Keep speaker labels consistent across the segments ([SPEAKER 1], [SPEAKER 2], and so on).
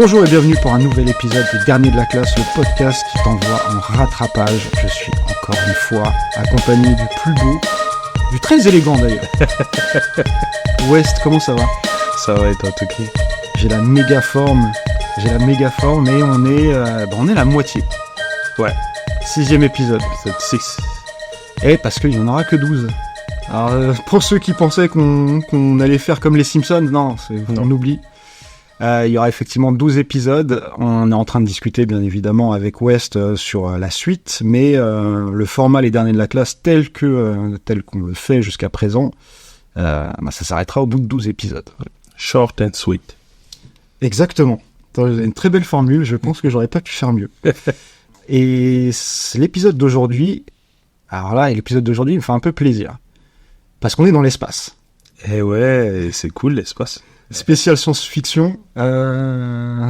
[SPEAKER 1] Bonjour et bienvenue pour un nouvel épisode du Dernier de la classe, le podcast qui t'envoie en rattrapage. Je suis encore une fois accompagné du plus beau, du très élégant d'ailleurs. West, comment ça va?
[SPEAKER 2] Ça va et toi, Toki?
[SPEAKER 1] J'ai la méga forme et on est la moitié.
[SPEAKER 2] Ouais.
[SPEAKER 1] 6e épisode.
[SPEAKER 2] C'est 6.
[SPEAKER 1] Et parce qu'il n'y en aura que 12. Alors pour ceux qui pensaient qu'on allait faire comme les Simpsons, non. On oublie. Il y aura effectivement 12 épisodes. On est en train de discuter bien évidemment avec West sur la suite, mais le format Les Derniers de la classe tel qu'on le fait jusqu'à présent, ça s'arrêtera au bout de 12 épisodes.
[SPEAKER 2] Short and sweet.
[SPEAKER 1] Exactement. T'as une très belle formule, je pense que j'aurais pas pu faire mieux. Et l'épisode d'aujourd'hui, il me fait un peu plaisir. Parce qu'on est dans l'espace.
[SPEAKER 2] Eh ouais, c'est cool l'espace.
[SPEAKER 1] Spécial science-fiction,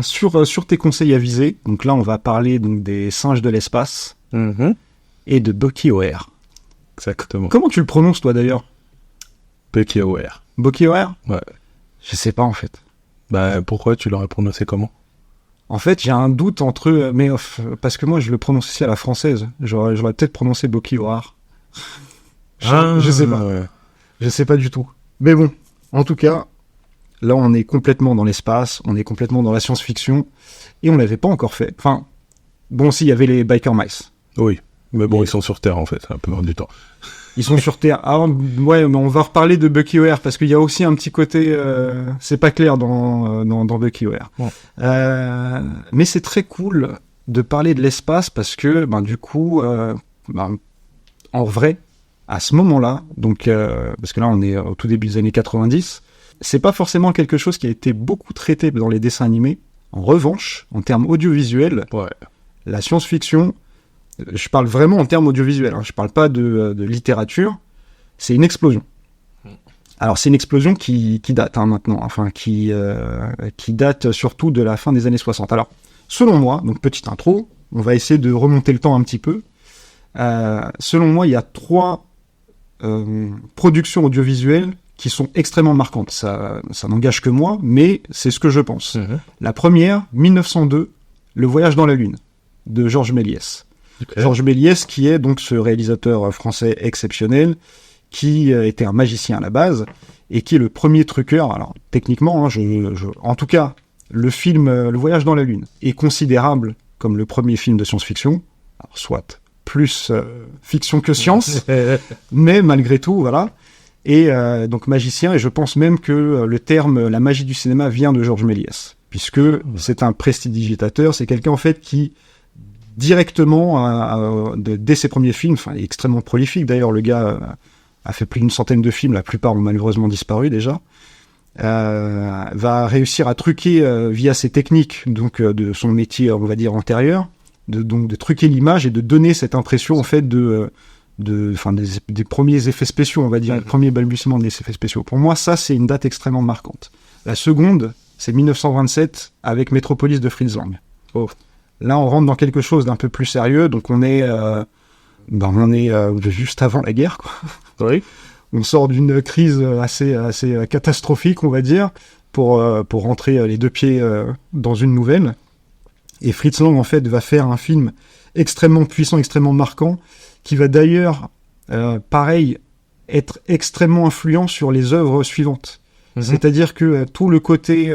[SPEAKER 1] sur tes conseils avisés. Donc là, on va parler donc, des singes de l'espace et de Bucky O'Hare.
[SPEAKER 2] Exactement.
[SPEAKER 1] Comment tu le prononces, toi, d'ailleurs?
[SPEAKER 2] Bucky O'Hare.
[SPEAKER 1] Bucky O'Hare?
[SPEAKER 2] Ouais.
[SPEAKER 1] Je sais pas, en fait.
[SPEAKER 2] Bah, pourquoi tu l'aurais prononcé comment?
[SPEAKER 1] En fait, j'ai un doute entre eux, mais parce que moi, je le prononce aussi à la française. J'aurais peut-être prononcé Bucky O'Hare. Je sais pas.
[SPEAKER 2] Ouais.
[SPEAKER 1] Je sais pas du tout. Mais bon, en tout cas... Là, on est complètement dans l'espace, on est complètement dans la science-fiction, et on l'avait pas encore fait. Enfin, bon, si, il y avait les Biker Mice.
[SPEAKER 2] Oui, mais bon, ils sont sur Terre, en fait, c'est un peu hors du temps.
[SPEAKER 1] Ils sont sur Terre. Ah, ouais, mais on va reparler de Bucky O'Hare, parce qu'il y a aussi un petit côté... c'est pas clair dans Bucky O'Hare. Ouais. Mais c'est très cool de parler de l'espace, parce que, du coup, en vrai, à ce moment-là, donc, parce que là, on est au tout début des années 90... C'est pas forcément quelque chose qui a été beaucoup traité dans les dessins animés. En revanche, en termes audiovisuels, la science-fiction, je parle vraiment en termes audiovisuels, je parle pas de littérature, c'est une explosion. Alors c'est une explosion qui date maintenant, qui date surtout de la fin des années 60. Alors, selon moi, donc petite intro, on va essayer de remonter le temps un petit peu. Selon moi, il y a 3 productions audiovisuelles qui sont extrêmement marquantes. Ça n'engage que moi, mais c'est ce que je pense. La première, 1902, Le Voyage dans la Lune, de Georges Méliès. Okay. Georges Méliès, qui est donc ce réalisateur français exceptionnel, qui était un magicien à la base, et qui est le premier truqueur. Alors, techniquement, en tout cas, le film Le Voyage dans la Lune est considérable comme le premier film de science-fiction, alors, soit plus fiction que science, mais malgré tout, voilà. Et donc magicien, et je pense même que le terme la magie du cinéma vient de Georges Méliès, puisque c'est un prestidigitateur, c'est quelqu'un en fait qui directement, dès ses premiers films, il est extrêmement prolifique d'ailleurs, le gars a fait plus d'une centaine de films, la plupart ont malheureusement disparu déjà, va réussir à truquer via ses techniques donc de son métier, on va dire antérieur, de truquer l'image et de donner cette impression en fait des premiers effets spéciaux, on va dire, les premiers balbutiements des effets spéciaux. Pour moi, ça, c'est une date extrêmement marquante. La seconde, c'est 1927, avec Metropolis de Fritz Lang. Oh. Là, on rentre dans quelque chose d'un peu plus sérieux, donc on est juste avant la guerre, quoi.
[SPEAKER 2] Oui.
[SPEAKER 1] On sort d'une crise assez catastrophique, on va dire, pour rentrer les deux pieds dans une nouvelle. Et Fritz Lang, en fait, va faire un film extrêmement puissant, extrêmement marquant, qui va d'ailleurs, pareil, être extrêmement influent sur les œuvres suivantes. C'est-à-dire que tout le côté,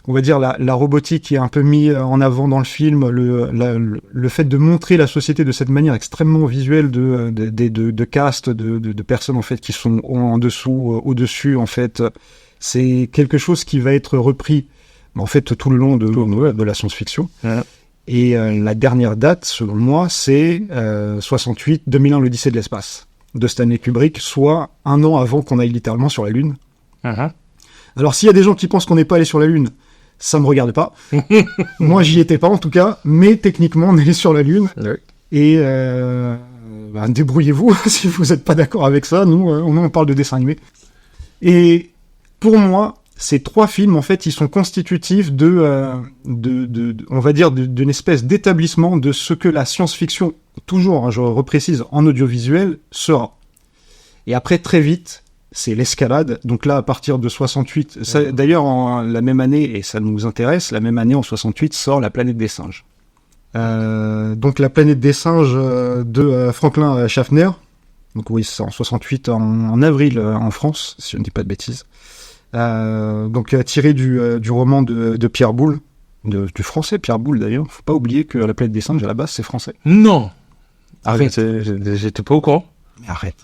[SPEAKER 1] on va dire, la robotique qui est un peu mis en avant dans le film, le fait de montrer la société de cette manière extrêmement visuelle de caste, de personnes en fait qui sont en dessous, au-dessus, en fait, c'est quelque chose qui va être repris, en fait, tout le long de la science-fiction. Et la dernière date, selon moi, c'est 68, 2001, l'Odyssée de l'espace, de Stanley Kubrick, soit un an avant qu'on aille littéralement sur la Lune. Alors, s'il y a des gens qui pensent qu'on n'est pas allé sur la Lune, ça me regarde pas. Moi, j'y étais pas, en tout cas, mais techniquement, on est allé sur la Lune. Et débrouillez-vous, si vous n'êtes pas d'accord avec ça. Nous, on parle de dessin animé. Et pour moi... Ces 3 films, en fait, ils sont constitutifs on va dire, d'une espèce d'établissement de ce que la science-fiction, toujours, je reprécise, en audiovisuel, sera. Et après, très vite, c'est l'escalade. Donc là, à partir de 68, d'ailleurs, la même année, et ça nous intéresse, la même année, en 68, sort La planète des singes. Donc La planète des singes de Franklin Schaffner. Donc oui, c'est en 68, en avril, en France, si je ne dis pas de bêtises. Donc tiré du roman de Pierre Boulle, du français Pierre Boulle d'ailleurs. Faut pas oublier que La planète des singes, à la base, c'est français.
[SPEAKER 2] Non.
[SPEAKER 1] Arrête.
[SPEAKER 2] J'étais pas au courant.
[SPEAKER 1] Mais arrête.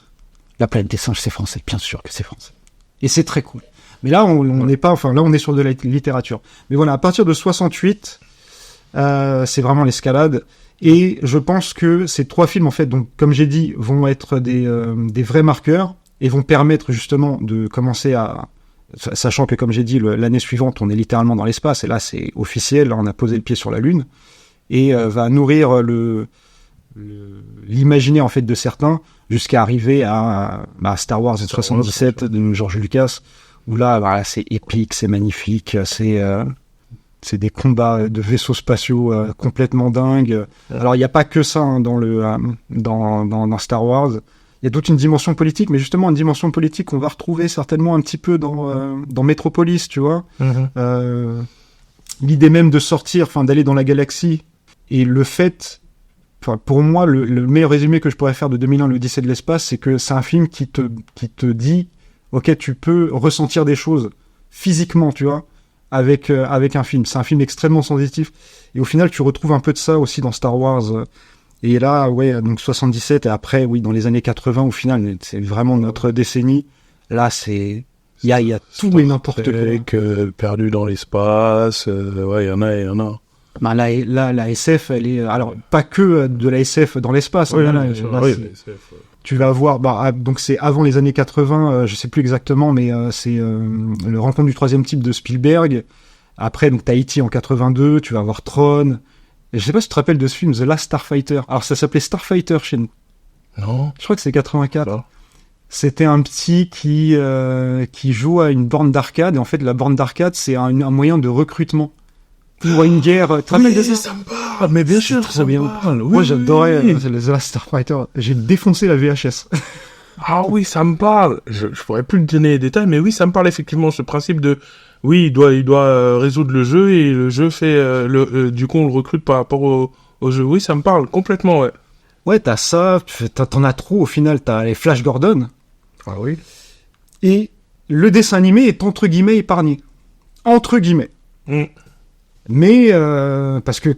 [SPEAKER 1] La planète des singes, c'est français. Bien sûr que c'est français. Et c'est très cool. Mais là, on n'est pas... Enfin, là, on est sur de la littérature. Mais voilà, à partir de 68, c'est vraiment l'escalade. Et je pense que ces 3 films, en fait, donc, comme j'ai dit, vont être des vrais marqueurs et vont permettre justement de commencer à... Sachant que, comme j'ai dit, l'année suivante, on est littéralement dans l'espace. Et là, c'est officiel. Là, on a posé le pied sur la Lune. Et va nourrir l'imaginaire en fait de certains jusqu'à arriver à Star Wars 77 de George Lucas, où là c'est épique, c'est magnifique, c'est des combats de vaisseaux spatiaux complètement dingues. Alors il n'y a pas que ça hein, dans Star Wars. Il y a toute une dimension politique, mais justement une dimension politique qu'on va retrouver certainement un petit peu dans Metropolis, tu vois. L'idée même de sortir, enfin d'aller dans la galaxie, et le fait... Enfin, pour moi, le meilleur résumé que je pourrais faire de 2001, l'Odyssée de l'espace, c'est que c'est un film qui te dit, ok, tu peux ressentir des choses physiquement, tu vois, avec un film. C'est un film extrêmement sensitif. Et au final, tu retrouves un peu de ça aussi dans Star Wars. Et là, ouais, donc 77, et après, oui, dans les années 80, au final, c'est vraiment notre décennie. Là, il y a tout et n'importe quoi.
[SPEAKER 2] Perdu dans l'espace, ouais, il y en a.
[SPEAKER 1] Ben là, la SF, elle est... Alors, pas que de la SF dans l'espace.
[SPEAKER 2] Oui,
[SPEAKER 1] là, tu vas voir... donc, c'est avant les années 80, je sais plus exactement, mais c'est le Rencontre du troisième type de Spielberg. Après, donc, t'as E.T. en 82, tu vas avoir Tron. Et je sais pas si tu te rappelles de ce film, The Last Starfighter. Alors, ça s'appelait Starfighter chez nous.
[SPEAKER 2] Non.
[SPEAKER 1] Je crois que c'est 84.
[SPEAKER 2] Alors.
[SPEAKER 1] C'était un petit qui joue à une borne d'arcade. Et en fait, la borne d'arcade, c'est un moyen de recrutement. Pour une guerre,
[SPEAKER 2] ça me parle, mais bien sûr, ça me parle.
[SPEAKER 1] Moi, j'adorais The Last Starfighter. J'ai défoncé la VHS.
[SPEAKER 2] Ah oui, ça me parle. Je pourrais plus te donner les détails, mais oui, ça me parle effectivement, ce principe de, oui, il doit résoudre le jeu et le jeu fait, du coup, on le recrute par rapport au jeu. Oui, ça me parle complètement, ouais.
[SPEAKER 1] Ouais, t'as ça, t'en as trop au final. T'as les Flash Gordon.
[SPEAKER 2] Ah oui.
[SPEAKER 1] Et le dessin animé est entre guillemets épargné. Entre guillemets. Mais parce que,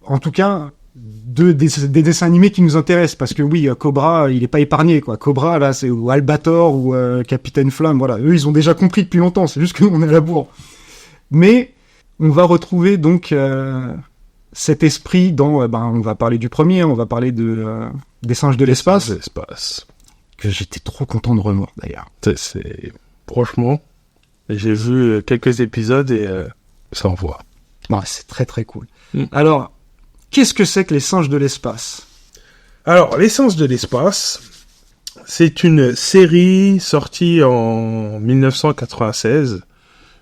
[SPEAKER 1] en tout cas, des dessins animés qui nous intéressent, parce que oui, Cobra, il est pas épargné, quoi. Cobra, là, c'est ou Albator ou Capitaine Flamme, voilà. Eux, ils ont déjà compris depuis longtemps. C'est juste que nous, on est à la bourre. Mais on va retrouver donc cet esprit dans, on va parler du premier, on va parler des singes de l'espace. Que j'étais trop content de revoir, d'ailleurs.
[SPEAKER 2] Franchement, j'ai vu quelques épisodes et ça envoie.
[SPEAKER 1] Non, c'est très très cool. Alors, qu'est-ce que c'est que les singes de l'espace ?
[SPEAKER 2] Alors, les singes de l'espace, c'est une série sortie en 1996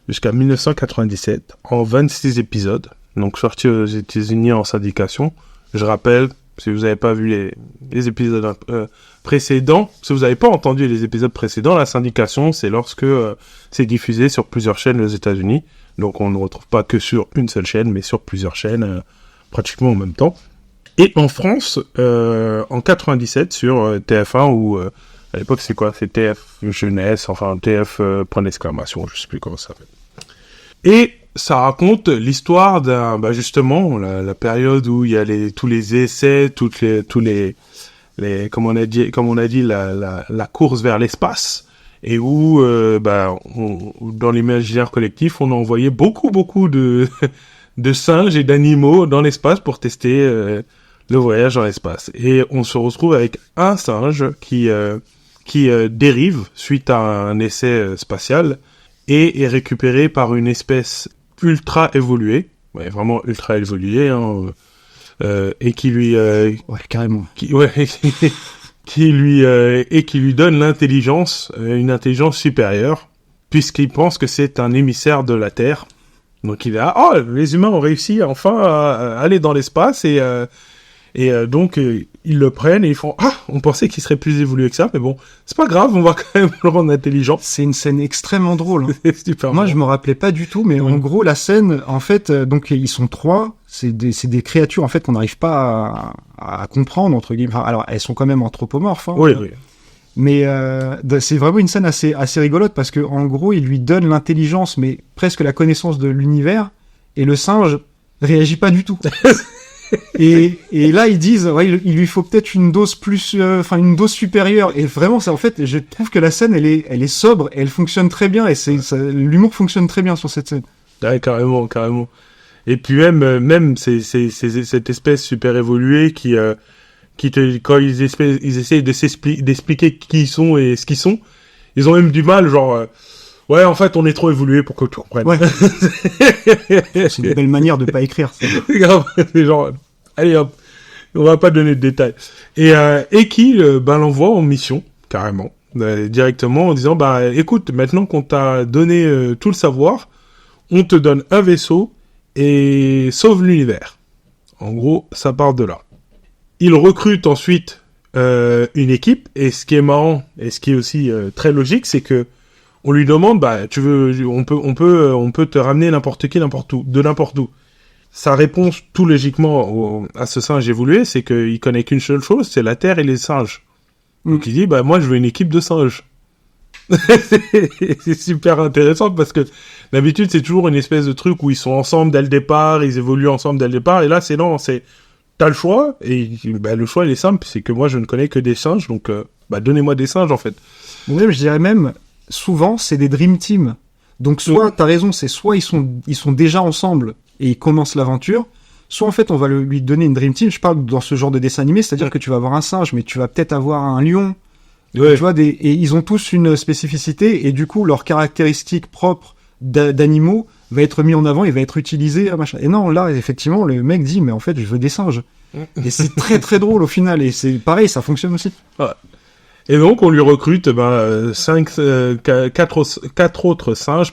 [SPEAKER 2] jusqu'à 1997 en 26 épisodes, donc sortie aux États-Unis en syndication. Je rappelle, si vous n'avez pas vu les épisodes précédents, si vous n'avez pas entendu les épisodes précédents, la syndication, c'est lorsque c'est diffusé sur plusieurs chaînes aux États-Unis. Donc on ne retrouve pas que sur une seule chaîne, mais sur plusieurs chaînes, pratiquement en même temps. Et en France, en 97, sur TF1, ou à l'époque c'est quoi ? C'est TF Jeunesse, enfin TF point d'exclamation, je sais plus comment ça s'appelle. Et ça raconte l'histoire justement, la période où il y a tous les essais, tous les comme on a dit, la course vers l'espace. Et où, dans l'imaginaire collectif, on a envoyé beaucoup de singes et d'animaux dans l'espace pour tester le voyage dans l'espace. Et on se retrouve avec un singe qui dérive suite à un essai spatial et est récupéré par une espèce ultra évoluée, vraiment ultra évoluée, hein, et qui lui...
[SPEAKER 1] carrément.
[SPEAKER 2] Qui lui donne l'intelligence, une intelligence supérieure, puisqu'il pense que c'est un émissaire de la Terre. Donc il est les humains ont réussi enfin à aller dans l'espace et Et donc, ils le prennent et ils font « Ah, on pensait qu'il serait plus évolué que ça, mais bon, c'est pas grave, on va quand même le rendre intelligent. »
[SPEAKER 1] C'est une scène extrêmement drôle. Hein.
[SPEAKER 2] C'est super
[SPEAKER 1] Moi,
[SPEAKER 2] bon.
[SPEAKER 1] je me rappelais pas du tout, mais en gros, la scène, en fait, donc ils sont 3, c'est des créatures en fait qu'on n'arrive pas à comprendre entre guillemets. Alors, elles sont quand même anthropomorphes. Hein,
[SPEAKER 2] Oui, oui.
[SPEAKER 1] Mais c'est vraiment une scène assez rigolote parce que en gros, il lui donne l'intelligence, mais presque la connaissance de l'univers, et le singe réagit pas du tout. Et là, ils disent, ouais, il lui faut peut-être une dose plus, une dose supérieure. Et vraiment, ça, en fait, je trouve que la scène, elle est sobre, et elle fonctionne très bien, et l'humour fonctionne très bien sur cette scène.
[SPEAKER 2] Ouais, carrément. Et puis même c'est cette espèce super évoluée qui quand ils essayent d'expliquer qui ils sont et ce qu'ils sont, ils ont même du mal, genre, ouais, en fait, on est trop évolué pour que tu comprennes.
[SPEAKER 1] Ouais. C'est une belle manière de pas écrire. Ça.
[SPEAKER 2] C'est genre, allez hop, on va pas donner de détails. Et qui l'envoie en mission, carrément, directement, en disant, écoute, maintenant qu'on t'a donné tout le savoir, on te donne un vaisseau et sauve l'univers. En gros, ça part de là. Il recrute ensuite une équipe, et ce qui est marrant, et ce qui est aussi très logique, c'est que on lui demande, on peut te ramener n'importe qui, n'importe où, de n'importe où. Sa réponse, tout logiquement, à ce singe évolué, c'est qu'il connaît qu'une seule chose, c'est la Terre et les singes. Donc il dit, moi je veux une équipe de singes. C'est super intéressant parce que d'habitude c'est toujours une espèce de truc où ils sont ensemble dès le départ, ils évoluent ensemble dès le départ, et là t'as le choix, et le choix il est simple, c'est que moi je ne connais que des singes, donc donnez-moi des singes en fait.
[SPEAKER 1] Même, je dirais même, souvent c'est des Dream Team. Donc soit, t'as raison, c'est soit ils sont déjà ensemble et ils commencent l'aventure, soit en fait on va lui donner une Dream Team. Je parle dans ce genre de dessin animé, c'est-à-dire que tu vas avoir un singe, mais tu vas peut-être avoir un lion. Ouais. Tu vois, et ils ont tous une spécificité, et du coup leurs caractéristiques propres d'animaux va être mis en avant et va être utilisé, machin. Et non, là effectivement le mec dit, mais en fait je veux des singes. Et c'est très très drôle au final, et c'est pareil, ça fonctionne aussi.
[SPEAKER 2] Ouais. Et donc on lui recrute 4 autres singes,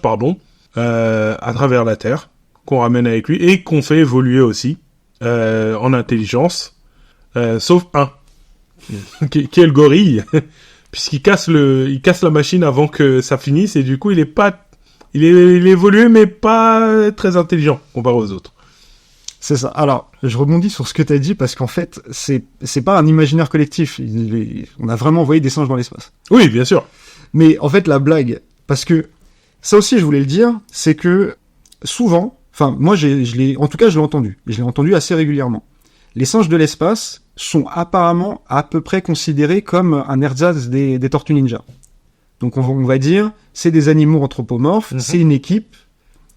[SPEAKER 2] à travers la Terre, qu'on ramène avec lui et qu'on fait évoluer aussi en intelligence, sauf un qui est le gorille, puisqu'il casse la machine avant que ça finisse, et du coup il est évolué mais pas très intelligent comparé aux autres.
[SPEAKER 1] C'est ça. Alors, je rebondis sur ce que t'as dit, parce qu'en fait, c'est pas un imaginaire collectif. On a vraiment envoyé des singes dans l'espace.
[SPEAKER 2] Oui, bien sûr.
[SPEAKER 1] Mais en fait, la blague, parce que ça aussi, je voulais le dire, c'est que souvent, moi, je l'ai entendu. Et je l'ai entendu assez régulièrement. Les singes de l'espace sont apparemment à peu près considérés comme un ersatz des Tortues Ninja. Donc, on va dire, c'est des animaux anthropomorphes, c'est une équipe,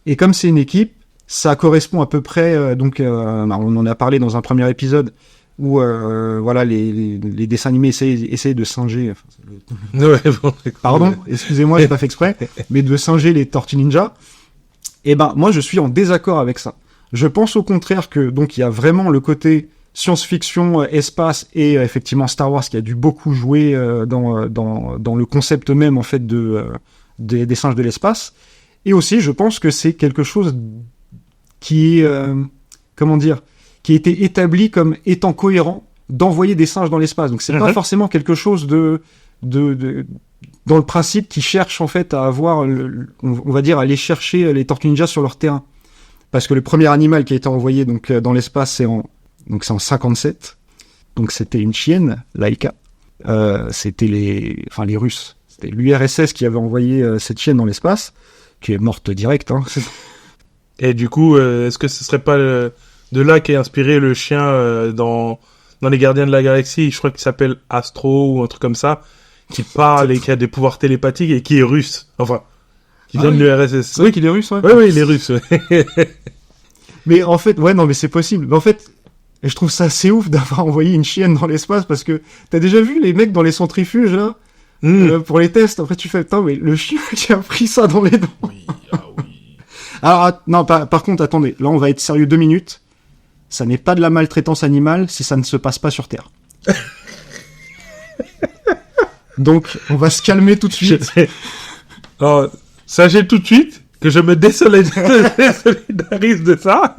[SPEAKER 1] et comme c'est une équipe, ça correspond à peu près, on en a parlé dans un premier épisode, où les dessins animés essayaient de singer. Pardon, excusez-moi, j'ai pas fait exprès, mais de singer les Tortues Ninja. Et moi je suis en désaccord avec ça. Je pense au contraire que donc il y a vraiment le côté science-fiction, espace, et effectivement Star Wars qui a dû beaucoup jouer dans le concept même en fait des singes de l'espace. Et aussi, je pense que c'est quelque chose qui est qui a été établi comme étant cohérent d'envoyer des singes dans l'espace. Donc c'est pas forcément quelque chose de dans le principe qui cherche en fait à avoir on va dire aller chercher les Tortues Ninja sur leur terrain. Parce que le premier animal qui a été envoyé donc dans l'espace c'est en 57. Donc c'était une chienne, Laika. C'était les Russes. C'était l'URSS qui avait envoyé cette chienne dans l'espace, qui est morte direct. Hein.
[SPEAKER 2] Et du coup, est-ce que ce serait pas de là qu'est inspiré le chien dans les Gardiens de la Galaxie, je crois qu'il s'appelle Astro ou un truc comme ça, qui parle et qui a des pouvoirs télépathiques et qui est russe. Enfin, qui vient de l'URSS.
[SPEAKER 1] C'est vrai qu'il est russe, ouais.
[SPEAKER 2] Oui, il est russe. Ouais.
[SPEAKER 1] Mais en fait, mais c'est possible. Mais en fait, je trouve ça assez ouf d'avoir envoyé une chienne dans l'espace, parce que t'as déjà vu les mecs dans les centrifuges, là, pour les tests. Après, tu fais, attends, mais le chien qui a pris ça dans les dents.
[SPEAKER 2] Oui.
[SPEAKER 1] Alors, non, par contre, attendez. Là, on va être sérieux 2 minutes. Ça n'est pas de la maltraitance animale si ça ne se passe pas sur Terre. Donc, on va se calmer tout de suite.
[SPEAKER 2] Alors, sachez tout de suite que je me désolidarise de ça.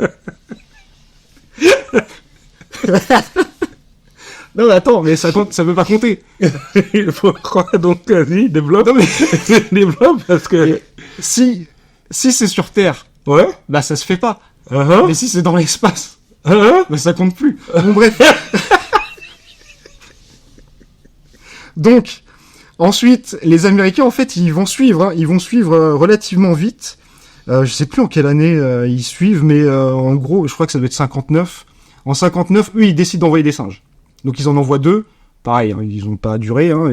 [SPEAKER 1] Non, mais attends, mais ça peut pas compter.
[SPEAKER 2] Il faut croire, donc, vas-y, développe.
[SPEAKER 1] Non, mais
[SPEAKER 2] Développe, parce que...
[SPEAKER 1] et si c'est sur Terre,
[SPEAKER 2] Ouais.
[SPEAKER 1] bah ça se fait pas.
[SPEAKER 2] Uh-huh.
[SPEAKER 1] Mais si c'est dans l'espace,
[SPEAKER 2] Uh-huh.
[SPEAKER 1] bah ça compte plus. Bon, bref. Donc, ensuite, les Américains, en fait, ils vont suivre relativement vite. Je sais plus en quelle année ils suivent, mais en gros, je crois que ça doit être 59. En 59, eux, ils décident d'envoyer des singes. Donc, ils en envoient 2. Pareil, hein, ils ont pas duré, hein,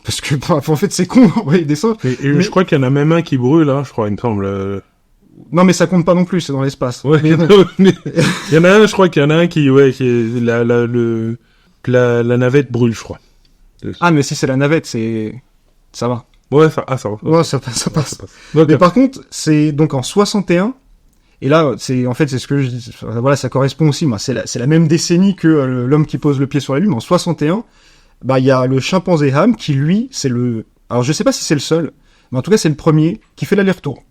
[SPEAKER 1] parce que, en fait, c'est con d'envoyer des singes.
[SPEAKER 2] Et
[SPEAKER 1] Mais-
[SPEAKER 2] je crois qu'il y en a même un qui brûle, hein, je crois, il me semble.
[SPEAKER 1] Non, mais ça compte pas non plus, c'est dans l'espace.
[SPEAKER 2] Ouais,
[SPEAKER 1] Mais-
[SPEAKER 2] mais il y en a un, je crois qu'il y en a un qui est la navette brûle, je crois.
[SPEAKER 1] Ah, mais si c'est la navette, ça va.
[SPEAKER 2] Ouais, ça va.
[SPEAKER 1] Ouais, ça passe, ça passe.
[SPEAKER 2] Donc,
[SPEAKER 1] Mais par contre, c'est donc en 61, et là, c'est ce que je dis, voilà, ça correspond aussi, moi, c'est la même décennie que l'homme qui pose le pied sur la Lune. En 61, bah, il y a le chimpanzé Ham qui, lui, alors je sais pas si c'est le seul, mais en tout cas, c'est le premier qui fait l'aller-retour.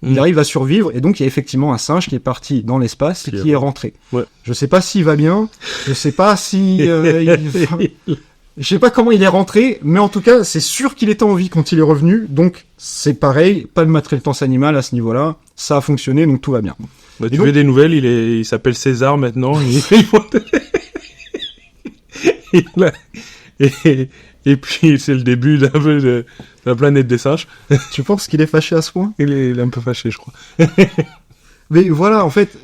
[SPEAKER 1] Il arrive à survivre, et donc il y a effectivement un singe qui est parti dans l'espace et qui est rentré.
[SPEAKER 2] Ouais.
[SPEAKER 1] Je sais pas s'il va bien, je sais pas si... je sais pas comment il est rentré, mais en tout cas, c'est sûr qu'il était en vie quand il est revenu, donc c'est pareil, pas de maltraitance animale à ce niveau-là, ça a fonctionné, donc tout va bien.
[SPEAKER 2] Bah,
[SPEAKER 1] Et
[SPEAKER 2] tu
[SPEAKER 1] donc-
[SPEAKER 2] veux des nouvelles, il s'appelle César maintenant. Et puis c'est le début d'un peu de la planète des singes.
[SPEAKER 1] Tu penses qu'il est fâché à ce point?
[SPEAKER 2] Il est un peu fâché, je crois.
[SPEAKER 1] Mais voilà, en fait,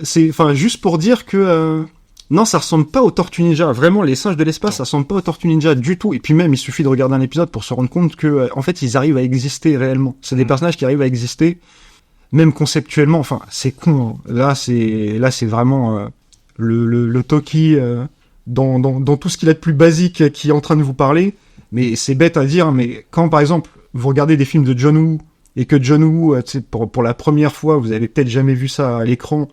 [SPEAKER 1] juste pour dire que... non, ça ressemble pas aux Tortues Ninja. Vraiment, les singes de l'espace, ça ressemble pas aux Tortues Ninja du tout. Et puis même, il suffit de regarder un épisode pour se rendre compte que, en fait, ils arrivent à exister réellement. C'est des personnages qui arrivent à exister, même conceptuellement. Enfin, c'est con. Hein. Là, c'est vraiment le Toki dans tout ce qu'il a de plus basique qui est en train de vous parler. Mais c'est bête à dire, mais quand, par exemple, vous regardez des films de John Woo, et que John Woo, pour la première fois, vous avez peut-être jamais vu ça à l'écran,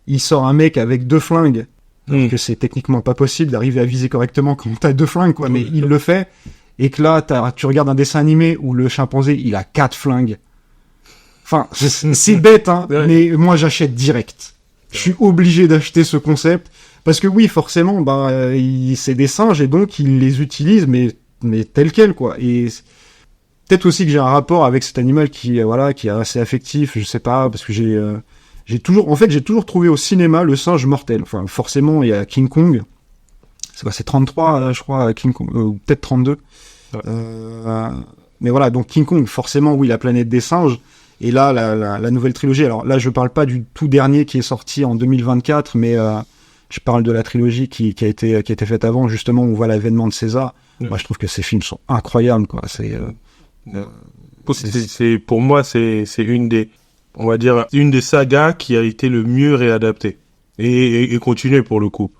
[SPEAKER 1] il sort un mec avec 2 flingues, que c'est techniquement pas possible d'arriver à viser correctement quand t'as 2 flingues, quoi, mais il le fait, et que là, tu regardes un dessin animé où le chimpanzé, il a 4 flingues. Enfin, c'est bête, hein,
[SPEAKER 2] Ouais.
[SPEAKER 1] mais moi, j'achète direct. Je suis obligé d'acheter ce concept, parce que oui, forcément, c'est des singes, et donc, il les utilise, mais tel quel, quoi, et peut-être aussi que j'ai un rapport avec cet animal qui est assez affectif, je sais pas, parce que j'ai toujours trouvé au cinéma le singe mortel. Enfin, forcément, il y a King Kong. C'est quoi, c'est 33, je crois, King Kong, ou peut-être 32.
[SPEAKER 2] Ouais.
[SPEAKER 1] Mais voilà, donc King Kong, forcément, oui, la planète des singes. Et là, la nouvelle trilogie. Alors là, je parle pas du tout dernier qui est sorti en 2024, mais je parle de la trilogie qui a été faite avant, justement, où on voit l'avènement de César.
[SPEAKER 2] Ouais.
[SPEAKER 1] Moi, je trouve que ces films sont incroyables, quoi.
[SPEAKER 2] Pour moi, c'est on va dire, une des sagas qui a été le mieux réadaptée. Et continuer pour le coup.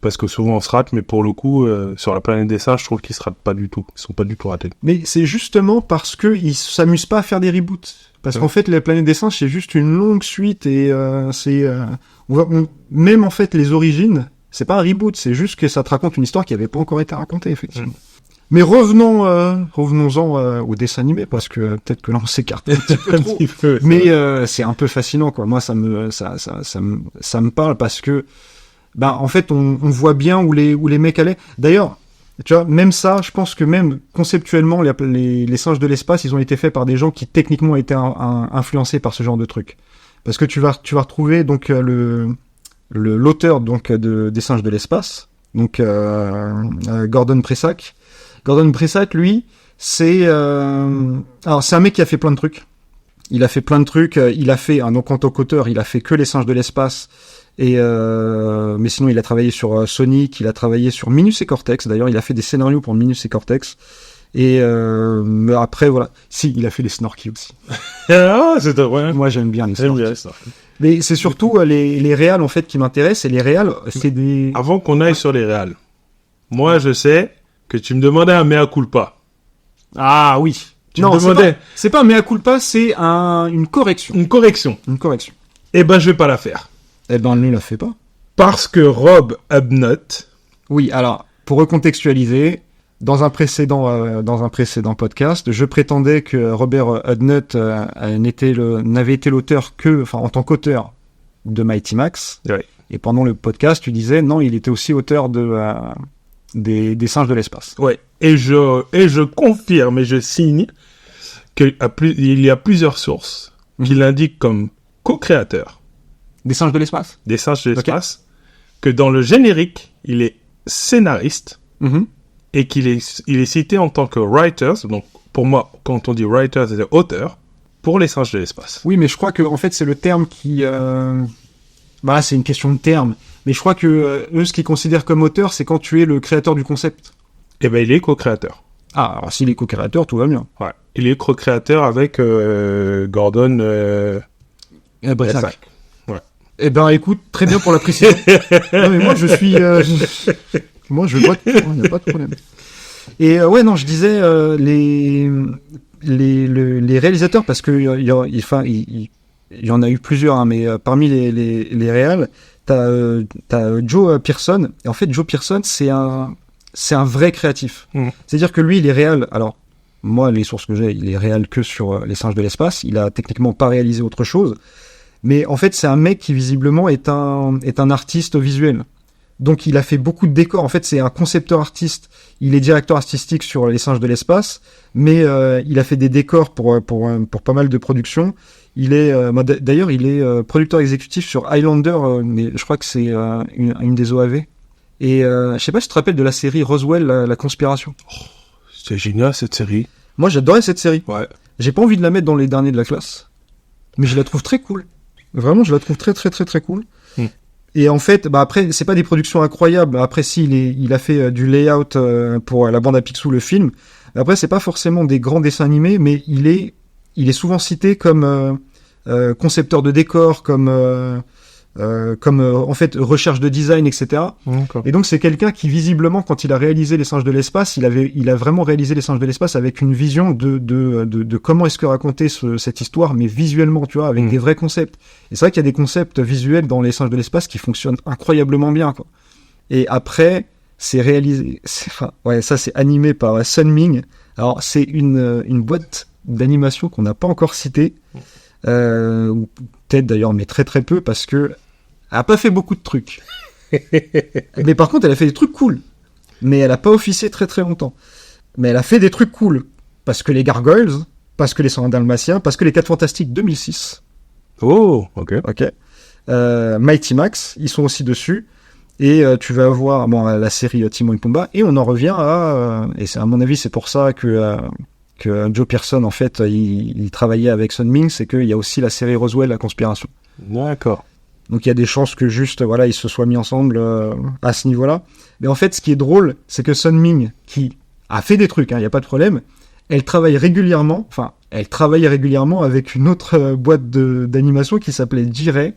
[SPEAKER 2] Parce que souvent on se rate, mais pour le coup, sur la planète des singes, je trouve qu'ils se ratent pas du tout. Ils sont pas du tout ratés.
[SPEAKER 1] Mais c'est justement parce que ils s'amusent pas à faire des reboots. Parce
[SPEAKER 2] Ouais.
[SPEAKER 1] qu'en fait, la planète des singes, c'est juste une longue suite et même en fait les origines, c'est pas un reboot, c'est juste que ça te raconte une histoire qui avait pas encore été racontée, effectivement. Mais revenons-en au dessin animé, parce que peut-être que là on s'écarte un petit peu trop. Mais c'est un peu fascinant, quoi. Moi, ça me parle parce que, en fait, on voit bien où les mecs allaient. D'ailleurs, tu vois, même ça, je pense que même conceptuellement, les singes de l'espace, ils ont été faits par des gens qui techniquement étaient influencés par ce genre de truc. Parce que tu vas retrouver donc l'auteur donc des singes de l'espace, donc Gordon Presack. Gordon Presack, lui, c'est un mec qui a fait plein de trucs. Il a fait plein de trucs. Il a fait, donc en tant qu'auteur, il a fait que les singes de l'espace. Mais sinon, il a travaillé sur Sonic, il a travaillé sur Minus et Cortex. D'ailleurs, il a fait des scénarios pour Minus et Cortex. Et mais après, voilà. Si, il a fait les Snorky aussi.
[SPEAKER 2] Ah, c'est vrai.
[SPEAKER 1] Moi, j'aime bien les
[SPEAKER 2] J'aime
[SPEAKER 1] Snorky.
[SPEAKER 2] bien ça.
[SPEAKER 1] Mais c'est surtout les réals, en fait, qui m'intéressent. Et les réals, c'est des...
[SPEAKER 2] Avant qu'on aille sur les réals, moi, je sais que tu me demandais un mea culpa.
[SPEAKER 1] Ah oui.
[SPEAKER 2] Tu
[SPEAKER 1] non,
[SPEAKER 2] me demandais
[SPEAKER 1] c'est pas un mea culpa, c'est une correction.
[SPEAKER 2] une correction.
[SPEAKER 1] Une correction.
[SPEAKER 2] Eh ben, je vais pas la faire.
[SPEAKER 1] Eh ben, ne la fait pas.
[SPEAKER 2] Parce que Rob Abnott,
[SPEAKER 1] Oui, alors, pour recontextualiser, dans un précédent podcast, je prétendais que Robert Hudnut n'avait été l'auteur en tant qu'auteur, de Mighty Max.
[SPEAKER 2] Ouais.
[SPEAKER 1] Et pendant le podcast, tu disais, non, il était aussi auteur des Singes de l'espace.
[SPEAKER 2] Ouais. Et je confirme et je signe qu'il y a plusieurs sources qui l'indiquent comme co-créateur
[SPEAKER 1] Des Singes de l'espace?
[SPEAKER 2] des Singes de l'espace, que dans le générique, il est scénariste et il est cité en tant que writer. Donc, pour moi, quand on dit writer, c'est auteur pour les Singes de l'espace.
[SPEAKER 1] Oui, mais je crois que en fait, c'est le terme qui... Bah, c'est une question de terme. Mais je crois que eux, ce qu'ils considèrent comme auteur, c'est quand tu es le créateur du concept.
[SPEAKER 2] Eh ben, il est co-créateur.
[SPEAKER 1] Ah, alors s'il est co-créateur, tout va bien.
[SPEAKER 2] Ouais. Il est co-créateur avec Gordon
[SPEAKER 1] Bresac.
[SPEAKER 2] Ouais.
[SPEAKER 1] Eh ben, écoute, très bien pour la précision. Non, mais moi, je suis... Moi, je veux pas... Il n'y a pas de problème. Et ouais, non, je disais les réalisateurs, parce que il y en a eu plusieurs, hein, mais parmi les réals, t'as Joe Pearson. Et en fait, Joe Pearson, c'est un vrai créatif. C'est-à-dire que lui, il est réal. Alors, moi, les sources que j'ai, il est réal que sur les Singes de l'espace. Il a techniquement pas réalisé autre chose. Mais en fait, c'est un mec qui visiblement est un artiste visuel. Donc, il a fait beaucoup de décors. En fait, c'est un concepteur artiste. Il est directeur artistique sur les Singes de l'espace, mais il a fait des décors pour pas mal de productions. Il est d'ailleurs, il est producteur exécutif sur Highlander, mais je crois que c'est une des OAV. Et je sais pas si tu te rappelles de la série Roswell, la conspiration.
[SPEAKER 2] Oh, c'est génial cette série.
[SPEAKER 1] Moi, j'adorais cette série.
[SPEAKER 2] Ouais.
[SPEAKER 1] J'ai pas envie de la mettre dans les derniers de la classe, mais je la trouve très cool. Vraiment, je la trouve très très très très cool. Et en fait, bah après, c'est pas des productions incroyables. Après, si il a fait du layout pour la bande à Picsou, le film. Après, c'est pas forcément des grands dessins animés, mais il est souvent cité comme concepteur de décors, comme en fait recherche de design, etc. Et donc c'est quelqu'un qui visiblement, quand il a réalisé les Singes de l'espace, il a vraiment réalisé les Singes de l'espace avec une vision de comment est-ce que raconter cette histoire, mais visuellement, tu vois, avec des vrais concepts. Et c'est vrai qu'il y a des concepts visuels dans les Singes de l'espace qui fonctionnent incroyablement bien, quoi. Et après, c'est réalisé, ça c'est animé par Sunming. Alors c'est une boîte d'animation qu'on n'a pas encore citée. Ou peut-être d'ailleurs, mais très très peu, parce que elle a pas fait beaucoup de trucs. Mais par contre, elle a fait des trucs cool. Mais elle a pas officié très très longtemps. Mais elle a fait des trucs cool. Parce que les Gargoyles, parce que les 101 Dalmatiens, parce que les 4 Fantastiques 2006.
[SPEAKER 2] Oh, ok.
[SPEAKER 1] Mighty Max, ils sont aussi dessus. Et tu vas avoir la série Timon et Pumba. Et on en revient et c'est, à mon avis, c'est pour ça que Joe Pearson, en fait, il travaillait avec Sunming, c'est qu'il y a aussi la série Roswell, la conspiration.
[SPEAKER 2] D'accord.
[SPEAKER 1] Donc il y a des chances que juste, voilà, ils se soient mis ensemble à ce niveau-là. Mais en fait, ce qui est drôle, c'est que Sunming, qui a fait des trucs, il n'y a pas de problème, elle travaillait régulièrement avec une autre boîte d'animation qui s'appelait J-Ray.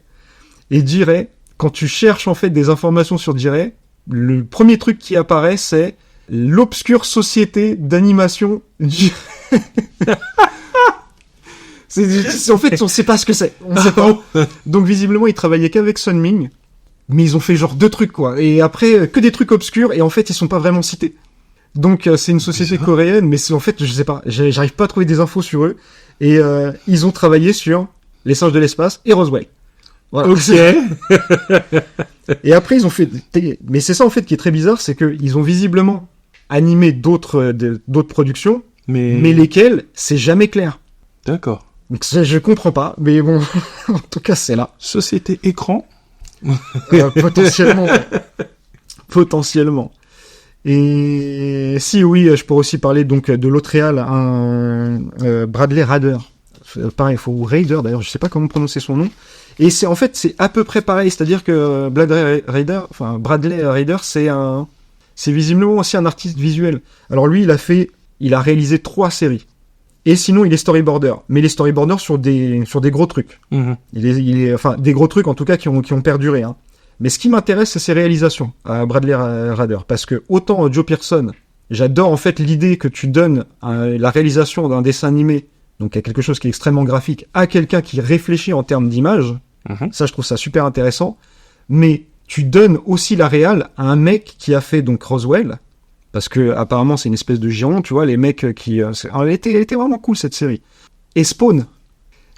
[SPEAKER 1] Et J-Ray, quand tu cherches en fait des informations sur J-Ray, le premier truc qui apparaît, c'est l'obscure société d'animation. En fait, on sait pas ce que c'est. On sait pas. Donc, visiblement, ils travaillaient qu'avec Sunming. Mais ils ont fait genre 2 trucs, quoi. Et après, que des trucs obscurs. Et en fait, ils sont pas vraiment cités. Donc, c'est une société coréenne. Mais c'est, en fait, je sais pas. J'arrive pas à trouver des infos sur eux. Et ils ont travaillé sur les Singes de l'espace et Roswell. Voilà.
[SPEAKER 2] Ok.
[SPEAKER 1] Et après, ils ont fait... Mais c'est ça, en fait, qui est très bizarre. C'est qu'ils ont visiblement animé d'autres productions. Mais lesquelles, c'est jamais clair.
[SPEAKER 2] D'accord.
[SPEAKER 1] Donc je comprends pas, mais bon, en tout cas c'est là.
[SPEAKER 2] Société écran.
[SPEAKER 1] Potentiellement. Potentiellement. Et si oui, je pourrais aussi parler donc de l'autre réal, Bradley Rader. Pareil, ou Raider d'ailleurs, je sais pas comment prononcer son nom. Et c'est à peu près pareil, c'est-à-dire que Bradley Rader, c'est visiblement aussi un artiste visuel. Alors lui, il a réalisé 3 séries. Et sinon, il est storyboarder. Mais il est storyboarder sur des gros trucs. Il est des gros trucs, en tout cas, qui ont perduré, hein. Mais ce qui m'intéresse, c'est ses réalisations, à Bradley Rader. Parce que, autant Joe Pearson, j'adore, en fait, l'idée que tu donnes la réalisation d'un dessin animé, donc à quelque chose qui est extrêmement graphique, à quelqu'un qui réfléchit en termes d'image. Ça, je trouve ça super intéressant. Mais tu donnes aussi la réal à un mec qui a fait, donc, Roswell. Parce que apparemment c'est une espèce de giron, tu vois, les mecs qui... elle était vraiment cool cette série. Et Spawn.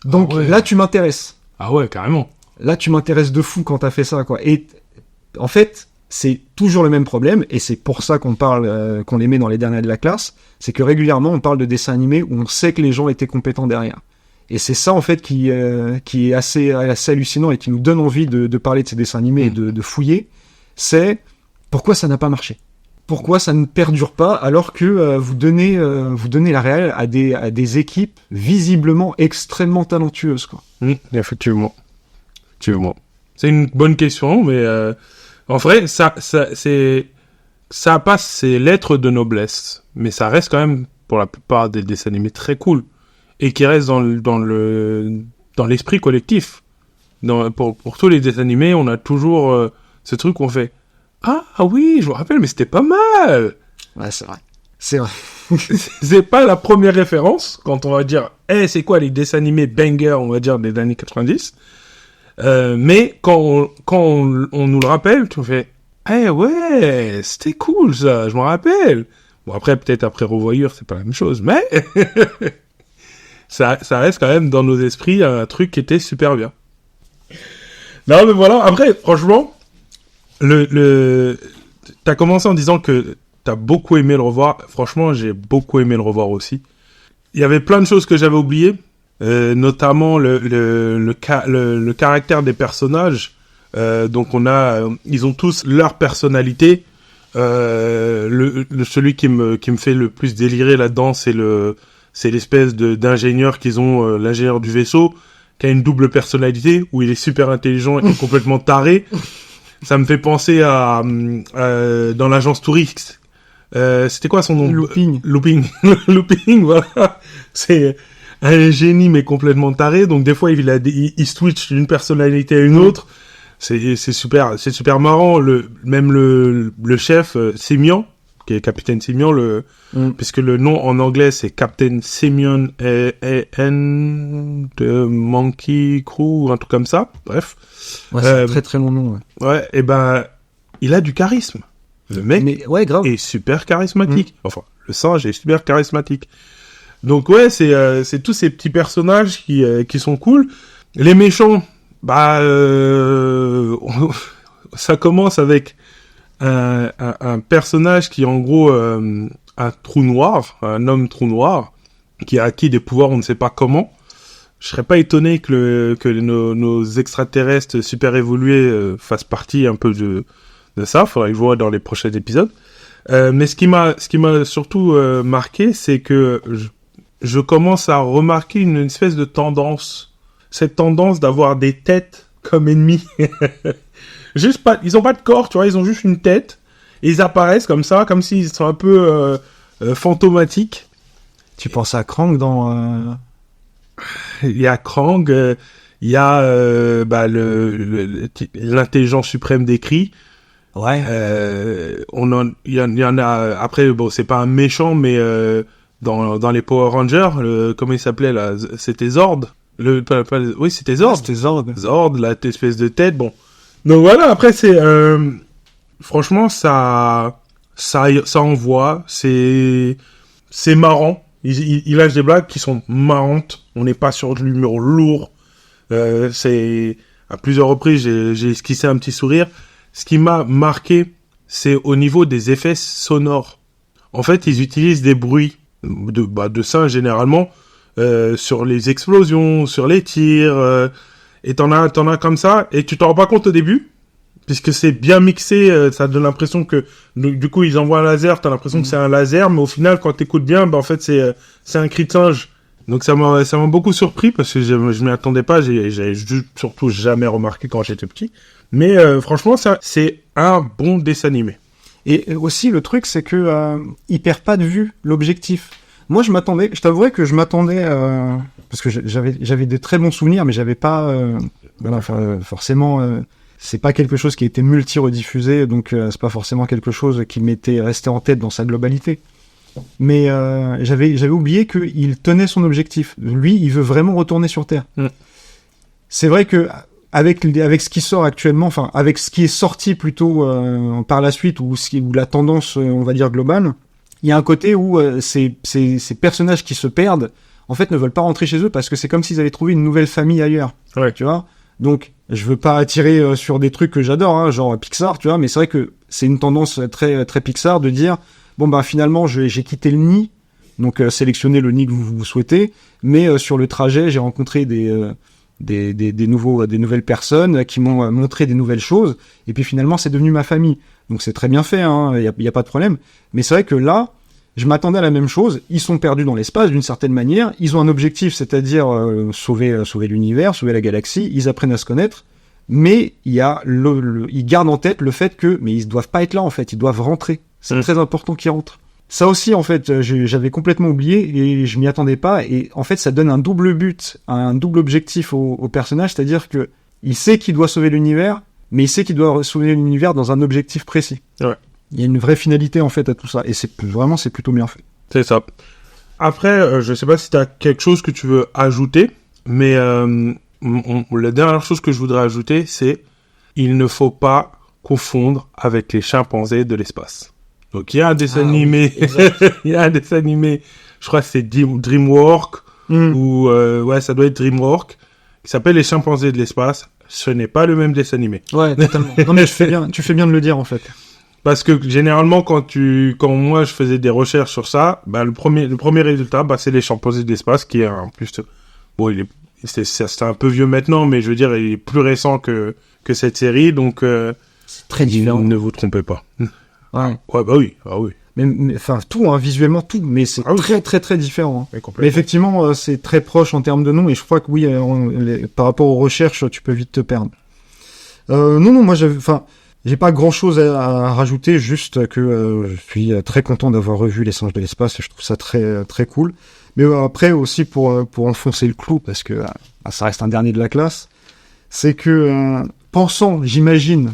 [SPEAKER 1] Donc là tu m'intéresses.
[SPEAKER 2] Ah ouais, carrément.
[SPEAKER 1] là tu m'intéresses de fou quand t'as fait ça, quoi. Et en fait, c'est toujours le même problème, et c'est pour ça qu'on parle, qu'on les met dans les derniers de la classe, c'est que régulièrement on parle de dessins animés où on sait que les gens étaient compétents derrière. Et c'est ça en fait qui est assez hallucinant et qui nous donne envie de parler de ces dessins animés et de fouiller, c'est pourquoi ça n'a pas marché. Pourquoi ça ne perdure pas alors que vous donnez la réelle à des équipes visiblement extrêmement talentueuses, quoi.
[SPEAKER 2] Effectivement. C'est une bonne question, mais en vrai, ça passe ses lettres de noblesse, mais ça reste quand même pour la plupart des dessins animés très cool et qui restent dans l'esprit collectif. Pour tous les dessins animés, on a toujours ce truc qu'on fait. Ah oui, je me rappelle, mais c'était pas mal.
[SPEAKER 1] Ouais, c'est vrai. C'est vrai.
[SPEAKER 2] C'est pas la première référence quand on va dire, c'est quoi les dessins animés banger, on va dire, des années 90. Mais quand on nous le rappelle, tu fais, ouais, c'était cool ça, je me rappelle. Bon, après, peut-être après revoyure, c'est pas la même chose, mais ça reste quand même dans nos esprits un truc qui était super bien. Non, mais voilà, après, franchement, t'as commencé en disant que t'as beaucoup aimé le revoir. Franchement, j'ai beaucoup aimé le revoir aussi. Il y avait plein de choses que j'avais oubliées, notamment le caractère des personnages. Donc ils ont tous leur personnalité. Celui qui me fait le plus délirer là-dedans, c'est l'espèce d'ingénieur qu'ils ont, l'ingénieur du vaisseau, qui a une double personnalité où il est super intelligent et complètement taré. Ça me fait penser à dans l'agence Tourix. C'était quoi son nom?
[SPEAKER 1] Looping.
[SPEAKER 2] Looping, voilà. C'est un génie mais complètement taré. Donc des fois il switch d'une personnalité à une autre. C'est super marrant. Même le chef Simeon, qui est Capitaine Simeon, puisque le nom en anglais c'est Captain Simeon N de Monkey Crew ou un truc comme ça. Bref.
[SPEAKER 1] Ouais, c'est un très très long nom.
[SPEAKER 2] Ouais, et ben il a du charisme. Le mec
[SPEAKER 1] grave.
[SPEAKER 2] est super charismatique. Enfin, le singe est super charismatique. Donc ouais, c'est tous ces petits personnages qui sont cool. Les méchants, ça commence avec un personnage qui est en gros un trou noir, un homme trou noir, qui a acquis des pouvoirs on ne sait pas comment. Je serais pas étonné que nos extraterrestres super évolués fassent partie un peu de ça. Faudrait que je vois dans les prochains épisodes. Mais ce qui m'a surtout marqué, c'est que je commence à remarquer une espèce de tendance. Cette tendance d'avoir des têtes comme ennemis. Ils ont pas de corps, tu vois, ils ont juste une tête. Et ils apparaissent comme ça, comme s'ils sont un peu fantomatiques.
[SPEAKER 1] Tu penses à Krang dans...
[SPEAKER 2] Il y a Krang, il y a l'intelligence suprême des cris.
[SPEAKER 1] Ouais.
[SPEAKER 2] Il y en a après, bon, c'est pas un méchant, mais dans les Power Rangers, comment il s'appelait là, c'était Zord. Oui, c'était Zord.
[SPEAKER 1] C'était Zord.
[SPEAKER 2] Zord, la espèce de tête, bon. Donc voilà, après c'est franchement ça envoie, c'est marrant. Il lâche des blagues qui sont marrantes. On n'est pas sur de l'humour lourd. C'est à plusieurs reprises j'ai esquissé un petit sourire. Ce qui m'a marqué, c'est au niveau des effets sonores. En fait, ils utilisent des bruits de singes généralement sur les explosions, sur les tirs. Et t'en as comme ça, et tu t'en rends pas compte au début, puisque c'est bien mixé. Ça donne l'impression que du coup ils envoient un laser. T'as l'impression que c'est un laser, mais au final, quand t'écoutes bien, en fait c'est un cri de singe. Donc ça m'a beaucoup surpris parce que je m'y attendais pas. J'avais surtout jamais remarqué quand j'étais petit. Mais franchement, c'est un bon dessin animé.
[SPEAKER 1] Et aussi, le truc, c'est que il perd pas de vue l'objectif. Moi, je t'avouerais que je m'attendais, parce que j'avais des très bons souvenirs, mais j'avais pas, forcément, c'est pas quelque chose qui a été multi-rediffusé, donc c'est pas forcément quelque chose qui m'était resté en tête dans sa globalité. Mais j'avais oublié qu'il tenait son objectif. Lui, il veut vraiment retourner sur Terre. C'est vrai que avec ce qui sort actuellement, enfin avec ce qui est sorti plutôt par la suite, ou la tendance, on va dire globale, il y a un côté où ces personnages qui se perdent, en fait, ne veulent pas rentrer chez eux parce que c'est comme s'ils avaient trouvé une nouvelle famille ailleurs.
[SPEAKER 2] Ouais.
[SPEAKER 1] Tu vois ? Donc je veux pas attirer sur des trucs que j'adore, hein, genre Pixar, tu vois, mais c'est vrai que c'est une tendance très très Pixar de dire bon bah finalement j'ai quitté le nid, donc sélectionnez le nid que vous souhaitez, mais sur le trajet j'ai rencontré des nouvelles personnes qui m'ont montré des nouvelles choses, et puis finalement c'est devenu ma famille. Donc c'est très bien fait, hein, y a pas de problème. Mais c'est vrai que là, je m'attendais à la même chose. Ils sont perdus dans l'espace d'une certaine manière. Ils ont un objectif, c'est-à-dire sauver l'univers, sauver la galaxie. Ils apprennent à se connaître, mais il y a ils gardent en tête le fait que, mais ils doivent pas être là en fait. Ils doivent rentrer. C'est très important qu'ils rentrent. Ça aussi en fait, j'avais complètement oublié et je m'y attendais pas. Et en fait, ça donne un double but, un double objectif au personnage, c'est-à-dire que il sait qu'il doit sauver l'univers, mais il sait qu'il doit sauver l'univers dans un objectif précis.
[SPEAKER 2] Ouais.
[SPEAKER 1] Il y a une vraie finalité en fait à tout ça, et c'est plutôt bien fait.
[SPEAKER 2] C'est ça. Après, je sais pas si tu as quelque chose que tu veux ajouter, mais la dernière chose que je voudrais ajouter, c'est il ne faut pas confondre avec les chimpanzés de l'espace. Donc il y a un dessin animé, il y a un dessin animé, je crois que c'est DreamWorks ou ouais, ça doit être DreamWorks, qui s'appelle Les chimpanzés de l'espace. Ce n'est pas le même dessin animé.
[SPEAKER 1] Ouais, totalement. Non mais tu fais bien de le dire en fait.
[SPEAKER 2] Parce que généralement quand moi je faisais des recherches sur ça, bah le premier résultat, bah c'est Les chimpanzés de l'espace, qui est en plus bon, c'est un peu vieux maintenant, mais je veux dire il est plus récent que cette série, donc
[SPEAKER 1] c'est très différent.
[SPEAKER 2] Ne vous trompez pas.
[SPEAKER 1] Ouais.
[SPEAKER 2] Ouais, bah oui, ah oui.
[SPEAKER 1] Mais enfin tout, hein, visuellement tout, mais c'est très très très différent. Hein.
[SPEAKER 2] Mais
[SPEAKER 1] effectivement, c'est très proche en termes de nom, et je crois que oui, par rapport aux recherches, tu peux vite te perdre. Non, moi j'ai pas grand chose à rajouter, juste que je suis très content d'avoir revu Les Singes de l'espace, et je trouve ça très très cool. Mais après aussi pour enfoncer le clou, parce que ça reste un dernier de la classe, c'est que pensant, j'imagine,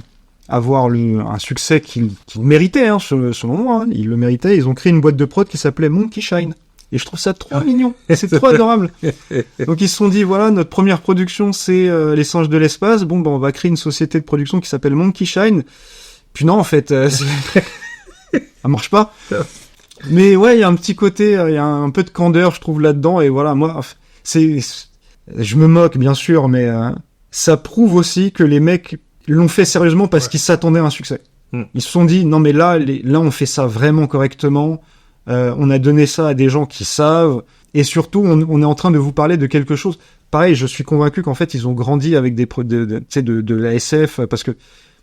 [SPEAKER 1] avoir un succès qu'il méritait, hein, selon moi, hein, il le méritait, ils ont créé une boîte de prod qui s'appelait Monkey Shine. Et je trouve ça trop mignon, c'est trop adorable. Donc ils se sont dit, voilà, notre première production, c'est Les Singes de l'espace. Bon, on va créer une société de production qui s'appelle Monkey Shine. Puis non, en fait, ça marche pas. Mais ouais, il y a un petit côté, il y a un peu de candeur, je trouve, là-dedans. Et voilà, moi, je me moque, bien sûr, mais ça prouve aussi que les mecs l'ont fait sérieusement parce qu'ils s'attendaient à un succès. Ils se sont dit, non mais là on fait ça vraiment correctement. On a donné ça à des gens qui savent, et surtout on est en train de vous parler de quelque chose. Pareil, je suis convaincu qu'en fait ils ont grandi avec de la SF, parce que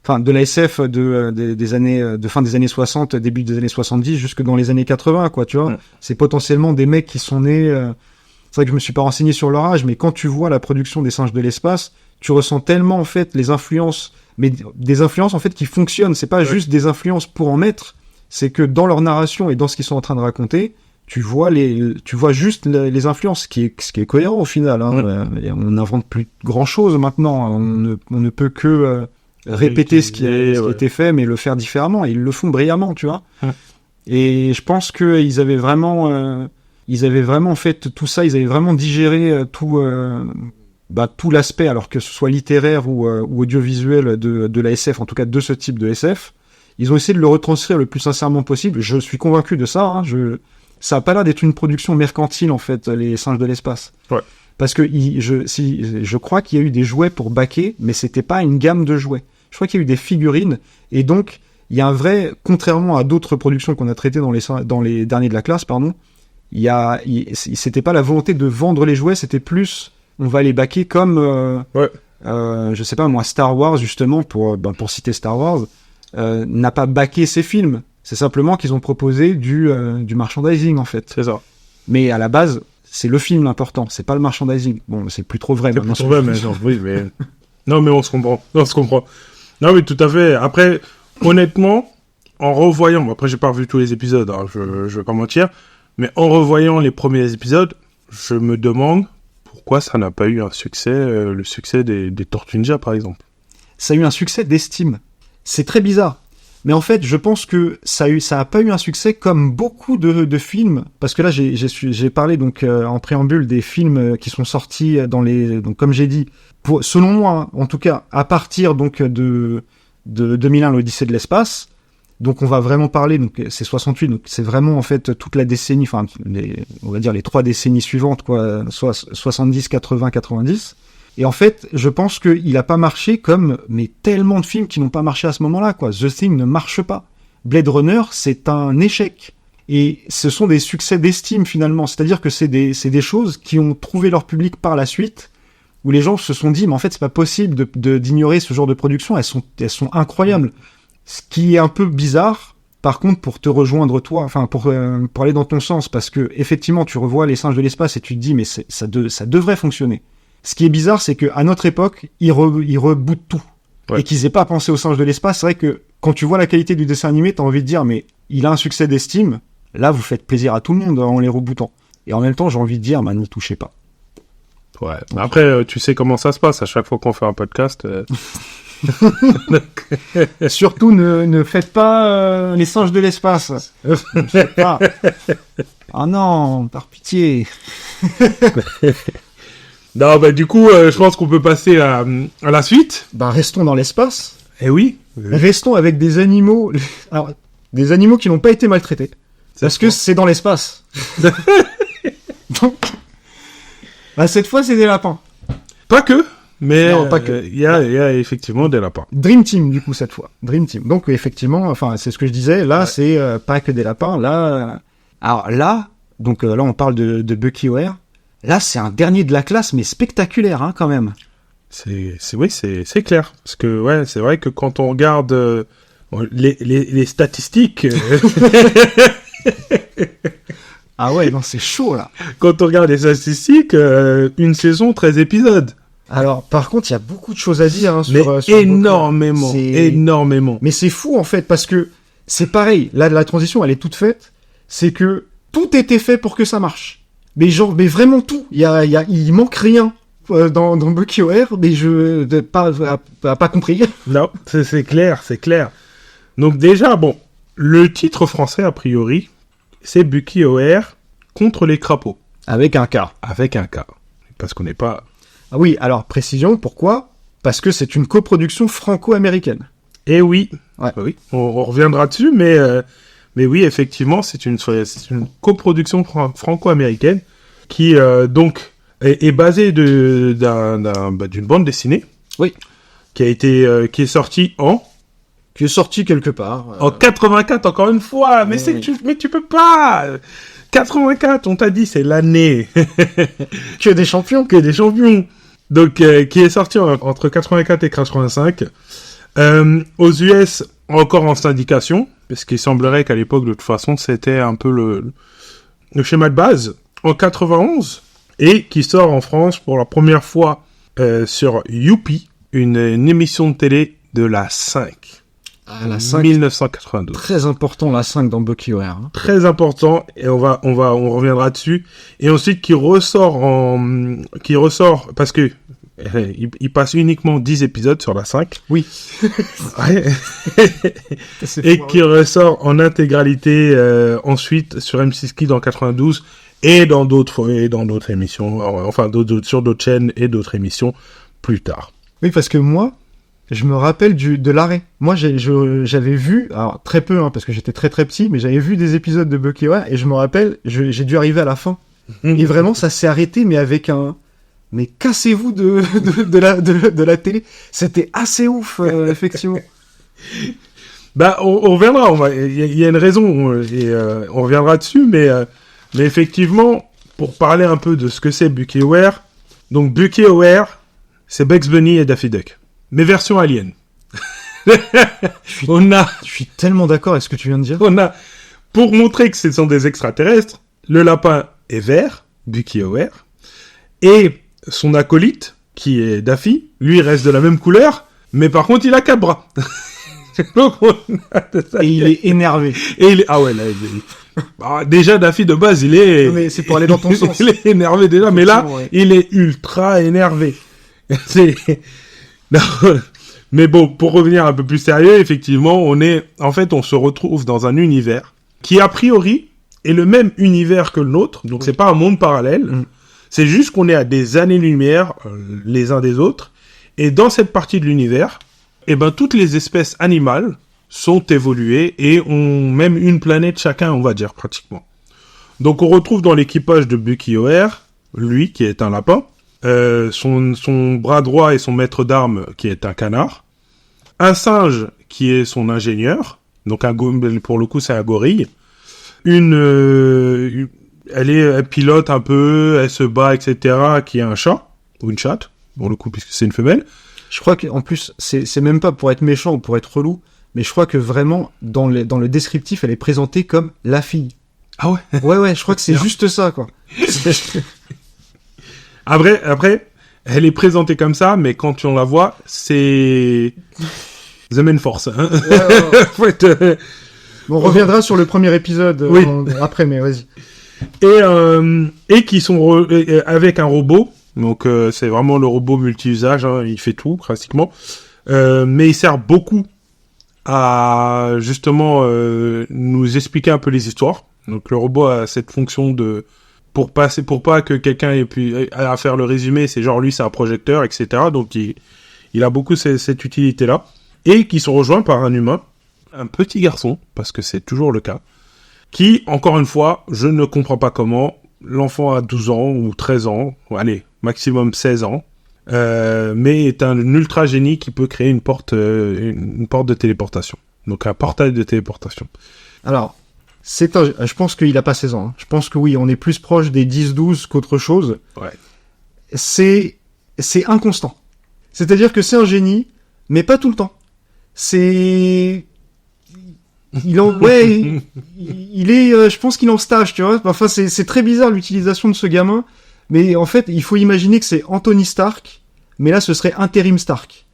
[SPEAKER 1] de la SF des années de fin des années 60, début des années 70 jusque dans les années 80, quoi, tu vois. C'est potentiellement des mecs qui sont nés c'est vrai que je me suis pas renseigné sur leur âge, mais quand tu vois la production des Singes de l'espace, tu ressens tellement en fait les influences, mais des influences en fait qui fonctionnent. C'est pas juste des influences pour en mettre, c'est que dans leur narration et dans ce qu'ils sont en train de raconter, tu vois juste les influences, ce qui est cohérent au final. Hein. On n'invente plus grand chose maintenant. On ne peut que répéter ce qui a été fait, mais le faire différemment. Et ils le font brillamment, tu vois. Et je pense que ils avaient vraiment fait tout ça. Ils avaient vraiment digéré tout l'aspect, alors que ce soit littéraire ou audiovisuel de la SF, en tout cas de ce type de SF. Ils ont essayé de le retranscrire le plus sincèrement possible. Je suis convaincu de ça. Hein. Ça a pas l'air d'être une production mercantile, en fait, Les Singes de l'espace. Ouais. Parce que je crois qu'il y a eu des jouets pour baquer, mais c'était pas une gamme de jouets. Je crois qu'il y a eu des figurines, et donc il y a un vrai, contrairement à d'autres productions qu'on a traitées dans les derniers de la classe, pardon, c'était pas la volonté de vendre les jouets, c'était plus on va les baquer comme je sais pas moi, Star Wars, justement, pour citer Star Wars, n'a pas baqué ses films. C'est simplement qu'ils ont proposé du merchandising, en fait.
[SPEAKER 2] C'est ça.
[SPEAKER 1] Mais à la base, c'est le film l'important, c'est pas le merchandising. Bon, c'est plus trop vrai.
[SPEAKER 2] C'est plus trop vrai, mais oui, mais non, mais on se comprend. Non, mais tout à fait. Après, honnêtement, en revoyant, après j'ai pas revu tous les épisodes, hein, je vais pas mentir, mais en revoyant les premiers épisodes, je me demande pourquoi ça n'a pas eu un succès, le succès des Tortues Ninja, par exemple.
[SPEAKER 1] Ça a eu un succès d'estime. C'est très bizarre. Mais en fait, je pense que ça a pas eu un succès comme beaucoup de films, parce que là, j'ai parlé donc en préambule des films qui sont sortis donc comme j'ai dit, selon moi, en tout cas, à partir donc de 2001, l'Odyssée de l'espace. Donc on va vraiment parler, donc c'est 68, donc c'est vraiment en fait toute la décennie, on va dire les 3 décennies suivantes, quoi, soit 70, 80, 90. Et en fait, je pense qu'il a pas marché comme mais tellement de films qui n'ont pas marché à ce moment-là, quoi. The Thing ne marche pas. Blade Runner, c'est un échec. Et ce sont des succès d'estime, finalement. C'est-à-dire que c'est des choses qui ont trouvé leur public par la suite, où les gens se sont dit, mais en fait, c'est pas possible d'ignorer ce genre de production. Elles sont incroyables. Ce qui est un peu bizarre, par contre, pour te rejoindre toi, enfin, pour aller dans ton sens, parce que, effectivement, tu revois Les Singes de l'espace et tu te dis, mais ça devrait fonctionner. Ce qui est bizarre, c'est qu'à notre époque, ils rebootent tout. Ouais. Et qu'ils aient pas pensé aux Singes de l'espace. C'est vrai que quand tu vois la qualité du dessin animé, t'as envie de dire, mais il a un succès d'estime. Là, vous faites plaisir à tout le monde en les rebootant. Et en même temps, j'ai envie de dire, n'y touchez pas.
[SPEAKER 2] Ouais. Après, tu sais comment ça se passe. À chaque fois qu'on fait un podcast...
[SPEAKER 1] Surtout, ne faites pas les Singes de l'espace. Ne faites pas. Ah non, par pitié.
[SPEAKER 2] Non, bah du coup, je pense qu'on peut passer à la suite.
[SPEAKER 1] Bah, restons dans l'espace.
[SPEAKER 2] Eh oui.
[SPEAKER 1] Restons avec des animaux. Alors, des animaux qui n'ont pas été maltraités. Parce que c'est dans l'espace. Donc, bah, cette fois, c'est des lapins.
[SPEAKER 2] Pas que, mais
[SPEAKER 1] non, pas que.
[SPEAKER 2] Il y a effectivement des lapins.
[SPEAKER 1] Dream Team, du coup, cette fois. Dream Team. Donc, effectivement, enfin, c'est ce que je disais. Là, c'est pas que des lapins. Là, alors là, donc là, on parle de Bucky O'Hare. Là, c'est un dernier de la classe, mais spectaculaire, hein, quand même.
[SPEAKER 2] C'est clair. Parce que, ouais, c'est vrai que quand on regarde les statistiques...
[SPEAKER 1] Ah ouais, non, c'est chaud, là.
[SPEAKER 2] Quand on regarde les statistiques, une saison, 13 épisodes.
[SPEAKER 1] Alors, par contre, il y a beaucoup de choses à dire, hein, sur
[SPEAKER 2] énormément, énormément.
[SPEAKER 1] Mais c'est fou, en fait, parce que c'est pareil. Là, la transition, elle est toute faite. C'est que tout était fait pour que ça marche. Mais genre, mais vraiment tout. Il manque rien dans Bucky O'Hare, mais je pas compris.
[SPEAKER 2] Non, c'est clair, c'est clair. Donc déjà, bon, le titre français, a priori, c'est Bucky O'Hare contre les crapauds.
[SPEAKER 1] Avec un K.
[SPEAKER 2] Avec un K. Parce qu'on n'est pas...
[SPEAKER 1] Ah oui, alors, précision, pourquoi ? Parce que c'est une coproduction franco-américaine.
[SPEAKER 2] Eh oui.
[SPEAKER 1] Ouais.
[SPEAKER 2] Oui. On reviendra dessus, mais oui, effectivement, c'est une coproduction franco-américaine qui, donc, est basée d'une bande dessinée.
[SPEAKER 1] Oui.
[SPEAKER 2] Qui est sortie
[SPEAKER 1] qui est sorti quelque part.
[SPEAKER 2] En 84, encore une fois. Mais tu peux pas. 84, on t'a dit, c'est l'année.
[SPEAKER 1] Que des champions.
[SPEAKER 2] Que des champions. Donc, qui est sorti entre 84 et 85. Aux US, encore en syndication. Parce qu'il semblerait qu'à l'époque, de toute façon, c'était un peu le schéma de base. En 91. Et qui sort en France pour la première fois sur Youpi, une émission de télé de la 5.
[SPEAKER 1] Ah, la 5.
[SPEAKER 2] 1992.
[SPEAKER 1] Très important, la 5 dans Bucky O'Hare. Hein.
[SPEAKER 2] Très important, et on reviendra dessus. Et ensuite, qui ressort parce que il passe uniquement 10 épisodes sur la 5.
[SPEAKER 1] Oui.
[SPEAKER 2] Ouais. Et qui ressort en intégralité, ensuite, sur M6 Kids en 92, et dans d'autres émissions, enfin, sur d'autres chaînes et d'autres émissions plus tard.
[SPEAKER 1] Oui, parce que moi, je me rappelle de l'arrêt. Moi, j'avais vu, alors très peu, hein, parce que j'étais très très petit, mais j'avais vu des épisodes de Bucky O'Hare, et je me rappelle, j'ai dû arriver à la fin. Et vraiment, ça s'est arrêté, mais avec mais cassez-vous de la télé. C'était assez ouf, effectivement.
[SPEAKER 2] Bah, on reviendra, il y a une raison, et on reviendra dessus, mais effectivement, pour parler un peu de ce que c'est Bucky O'Hare, donc Bucky O'Hare, c'est Bugs Bunny et Daffy Duck. Mais version alien.
[SPEAKER 1] Je suis tellement d'accord avec ce que tu viens de dire.
[SPEAKER 2] Pour montrer que ce sont des extraterrestres, le lapin est vert, Bucky O'Hare, et son acolyte, qui est Daffy, lui reste de la même couleur, mais par contre il a 4 bras.
[SPEAKER 1] Et il est énervé.
[SPEAKER 2] Ah ouais, là, déjà Daffy de base, il est...
[SPEAKER 1] Non, mais c'est pour aller dans ton sens.
[SPEAKER 2] Il est énervé déjà, mais là, ouais. Il est ultra énervé. Non. Mais bon, pour revenir un peu plus sérieux, effectivement, on se retrouve dans un univers qui, a priori, est le même univers que le nôtre, donc c'est pas un monde parallèle, c'est juste qu'on est à des années-lumière, les uns des autres, et dans cette partie de l'univers, toutes les espèces animales sont évoluées et ont même une planète chacun, on va dire, pratiquement. Donc on retrouve dans l'équipage de Bucky O'Hare, lui, qui est un lapin, son bras droit est son maître d'armes, qui est un canard. Un singe, qui est son ingénieur. Donc, pour le coup, c'est un gorille. Elle pilote un peu, elle se bat, etc., qui est un chat, ou une chatte, pour le coup, puisque c'est une femelle.
[SPEAKER 1] Je crois qu'en plus, c'est même pas pour être méchant ou pour être relou, mais je crois que vraiment, dans le descriptif, elle est présentée comme la fille.
[SPEAKER 2] Ah ouais?
[SPEAKER 1] Ouais, je crois que c'est juste ça, quoi.
[SPEAKER 2] Après, elle est présentée comme ça, mais quand on la voit, c'est The Main Force. Hein.
[SPEAKER 1] Ouais. On reviendra sur le premier épisode après, mais vas-y.
[SPEAKER 2] Et qui sont avec un robot. Donc c'est vraiment le robot multi-usage. Hein, il fait tout pratiquement, mais il sert beaucoup à justement nous expliquer un peu les histoires. Donc le robot a cette fonction de pour pas que quelqu'un ait pu à faire le résumé, c'est genre lui c'est un projecteur, etc. Donc il a beaucoup cette utilité-là. Et qui sont rejoints par un humain, un petit garçon, parce que c'est toujours le cas, qui, encore une fois, je ne comprends pas comment, l'enfant a 12 ans ou 13 ans, allez, maximum 16 ans, mais est un ultra génie qui peut créer une porte de téléportation. Donc un portail de téléportation.
[SPEAKER 1] Alors, je pense qu'il a pas 16 ans. Hein. Je pense que oui, on est plus proche des 10-12 qu'autre chose.
[SPEAKER 2] Ouais. C'est
[SPEAKER 1] inconstant. C'est-à-dire que c'est un génie, mais pas tout le temps. Il est, je pense qu'il est en stage, tu vois. Enfin, c'est très bizarre l'utilisation de ce gamin, mais en fait, il faut imaginer que c'est Anthony Stark, mais là, ce serait Interim Stark.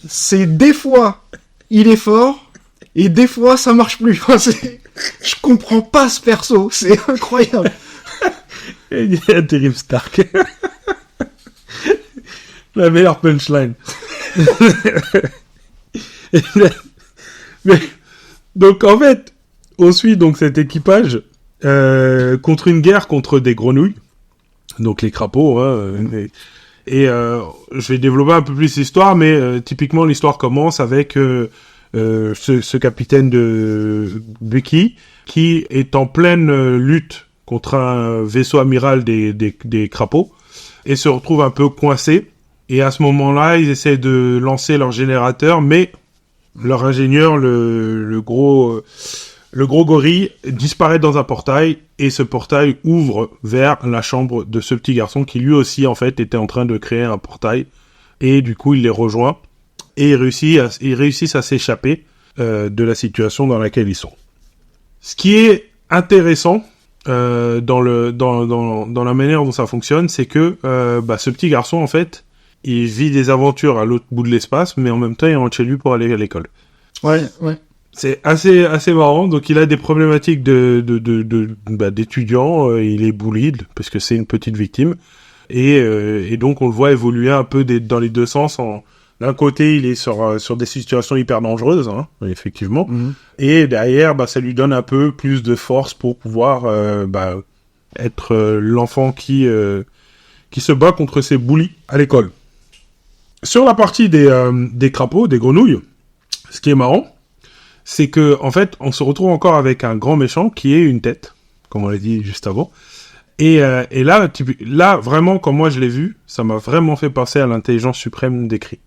[SPEAKER 1] C'est des fois, il est fort, et des fois, ça marche plus. Enfin, je comprends pas ce perso, c'est incroyable.
[SPEAKER 2] Interim Stark. La meilleure punchline. Mais, donc en fait, on suit donc cet équipage contre une guerre contre des grenouilles, donc les crapauds. Hein, je vais développer un peu plus l'histoire, mais typiquement l'histoire commence avec ce capitaine de Bucky qui est en pleine lutte contre un vaisseau amiral des crapauds et se retrouve un peu coincé. Et à ce moment-là, ils essaient de lancer leur générateur, mais leur ingénieur, le gros gorille, disparaît dans un portail, et ce portail ouvre vers la chambre de ce petit garçon qui lui aussi, en fait, était en train de créer un portail. Et du coup, il les rejoint, et ils réussissent à s'échapper de la situation dans laquelle ils sont. Ce qui est intéressant dans la manière dont ça fonctionne, c'est que ce petit garçon, en fait, il vit des aventures à l'autre bout de l'espace, mais en même temps, il rentre chez lui pour aller à l'école.
[SPEAKER 1] Ouais.
[SPEAKER 2] C'est assez marrant. Donc, il a des problématiques d'étudiants. Il est bullied, parce que c'est une petite victime. Et donc, on le voit évoluer un peu dans les deux sens. D'un côté, il est sur des situations hyper dangereuses, hein, effectivement. Mm-hmm. Et derrière, ça lui donne un peu plus de force pour pouvoir être l'enfant qui se bat contre ses bullies à l'école. Sur la partie des crapauds, des grenouilles, ce qui est marrant, c'est que en fait, on se retrouve encore avec un grand méchant qui est une tête, comme on l'a dit juste avant. Et là, vraiment, comme moi je l'ai vu, ça m'a vraiment fait penser à l'intelligence suprême des cris.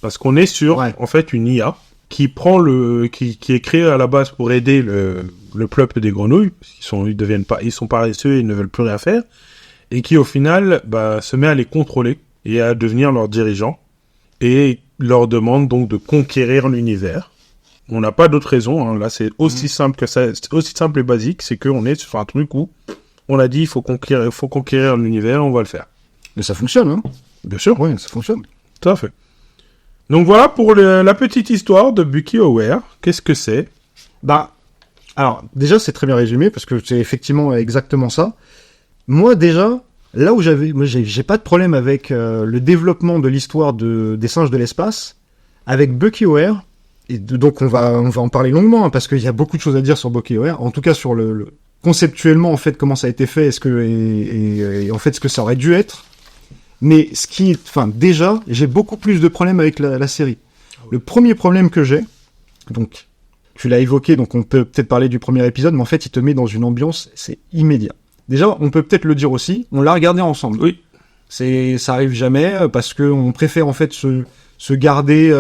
[SPEAKER 2] Parce qu'on est sur, en fait, une IA qui est créée à la base pour aider le peuple des grenouilles. Ils sont paresseux et ils ne veulent plus rien faire. Et qui, au final, se met à les contrôler et à devenir leurs dirigeants. Et leur demande donc de conquérir l'univers. On n'a pas d'autre raison, hein. Là c'est aussi simple que ça, c'est aussi simple et basique, c'est qu'on est sur un truc où on a dit il faut conquérir l'univers, on va le faire.
[SPEAKER 1] Mais ça fonctionne, hein.
[SPEAKER 2] Bien sûr.
[SPEAKER 1] Oui, ça fonctionne.
[SPEAKER 2] Tout à fait. Donc voilà pour la petite histoire de Bucky O'Hare. Qu'est-ce que c'est ?
[SPEAKER 1] Alors déjà c'est très bien résumé parce que c'est effectivement exactement ça. Moi déjà, là où j'ai pas de problème avec le développement de l'histoire des singes de l'espace, avec Bucky O'Hare, et donc on va en parler longuement, hein, parce qu'il y a beaucoup de choses à dire sur Bucky O'Hare, en tout cas sur le conceptuellement en fait comment ça a été fait, et en fait ce que ça aurait dû être. Mais déjà, j'ai beaucoup plus de problèmes avec la série. Le premier problème que j'ai, donc tu l'as évoqué, donc on peut peut-être parler du premier épisode, mais en fait il te met dans une ambiance, c'est immédiat. Déjà, on peut peut-être le dire aussi, on l'a regardé ensemble.
[SPEAKER 2] Oui.
[SPEAKER 1] Ça arrive jamais parce que on préfère en fait se garder,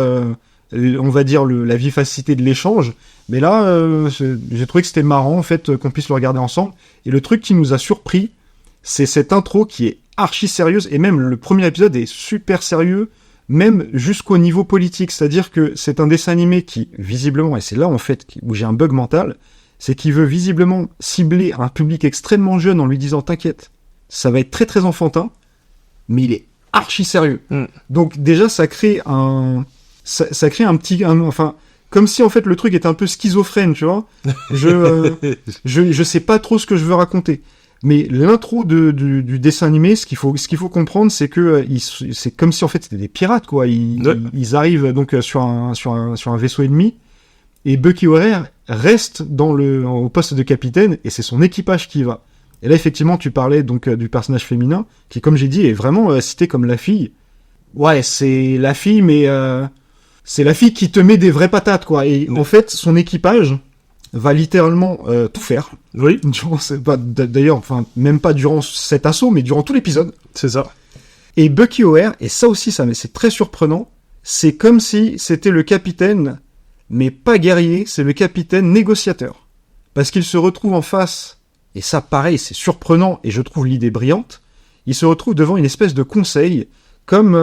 [SPEAKER 1] on va dire la vivacité de l'échange. Mais là, j'ai trouvé que c'était marrant en fait qu'on puisse le regarder ensemble. Et le truc qui nous a surpris, c'est cette intro qui est archi sérieuse, et même le premier épisode est super sérieux, même jusqu'au niveau politique. C'est-à-dire que c'est un dessin animé qui, visiblement, et c'est là en fait où j'ai un bug mental, c'est qu'il veut visiblement cibler un public extrêmement jeune en lui disant « T'inquiète, ça va être très très enfantin », mais il est archi sérieux. Donc déjà, ça crée un petit... enfin, comme si en fait le truc était un peu schizophrène, tu vois. Je sais pas trop ce que je veux raconter. Mais l'intro du dessin animé, ce qu'il faut comprendre, c'est que c'est comme si en fait c'était des pirates, quoi. Ils arrivent donc sur un vaisseau ennemi, et Bucky O'Hare reste au poste de capitaine, et c'est son équipage qui y va. Et là, effectivement, tu parlais donc du personnage féminin, qui, comme j'ai dit, est vraiment cité comme la fille. Ouais, c'est la fille, mais c'est la fille qui te met des vraies patates, quoi. Et en fait, son équipage va littéralement tout faire.
[SPEAKER 2] Oui.
[SPEAKER 1] D'ailleurs, enfin, même pas durant cet assaut, mais durant tout l'épisode.
[SPEAKER 2] C'est ça.
[SPEAKER 1] Et Bucky O'Hare, et ça aussi, mais c'est très surprenant, c'est comme si c'était le capitaine, mais pas guerrier, c'est le capitaine négociateur. Parce qu'il se retrouve en face, et ça, pareil, c'est surprenant, et je trouve l'idée brillante, il se retrouve devant une espèce de conseil, comme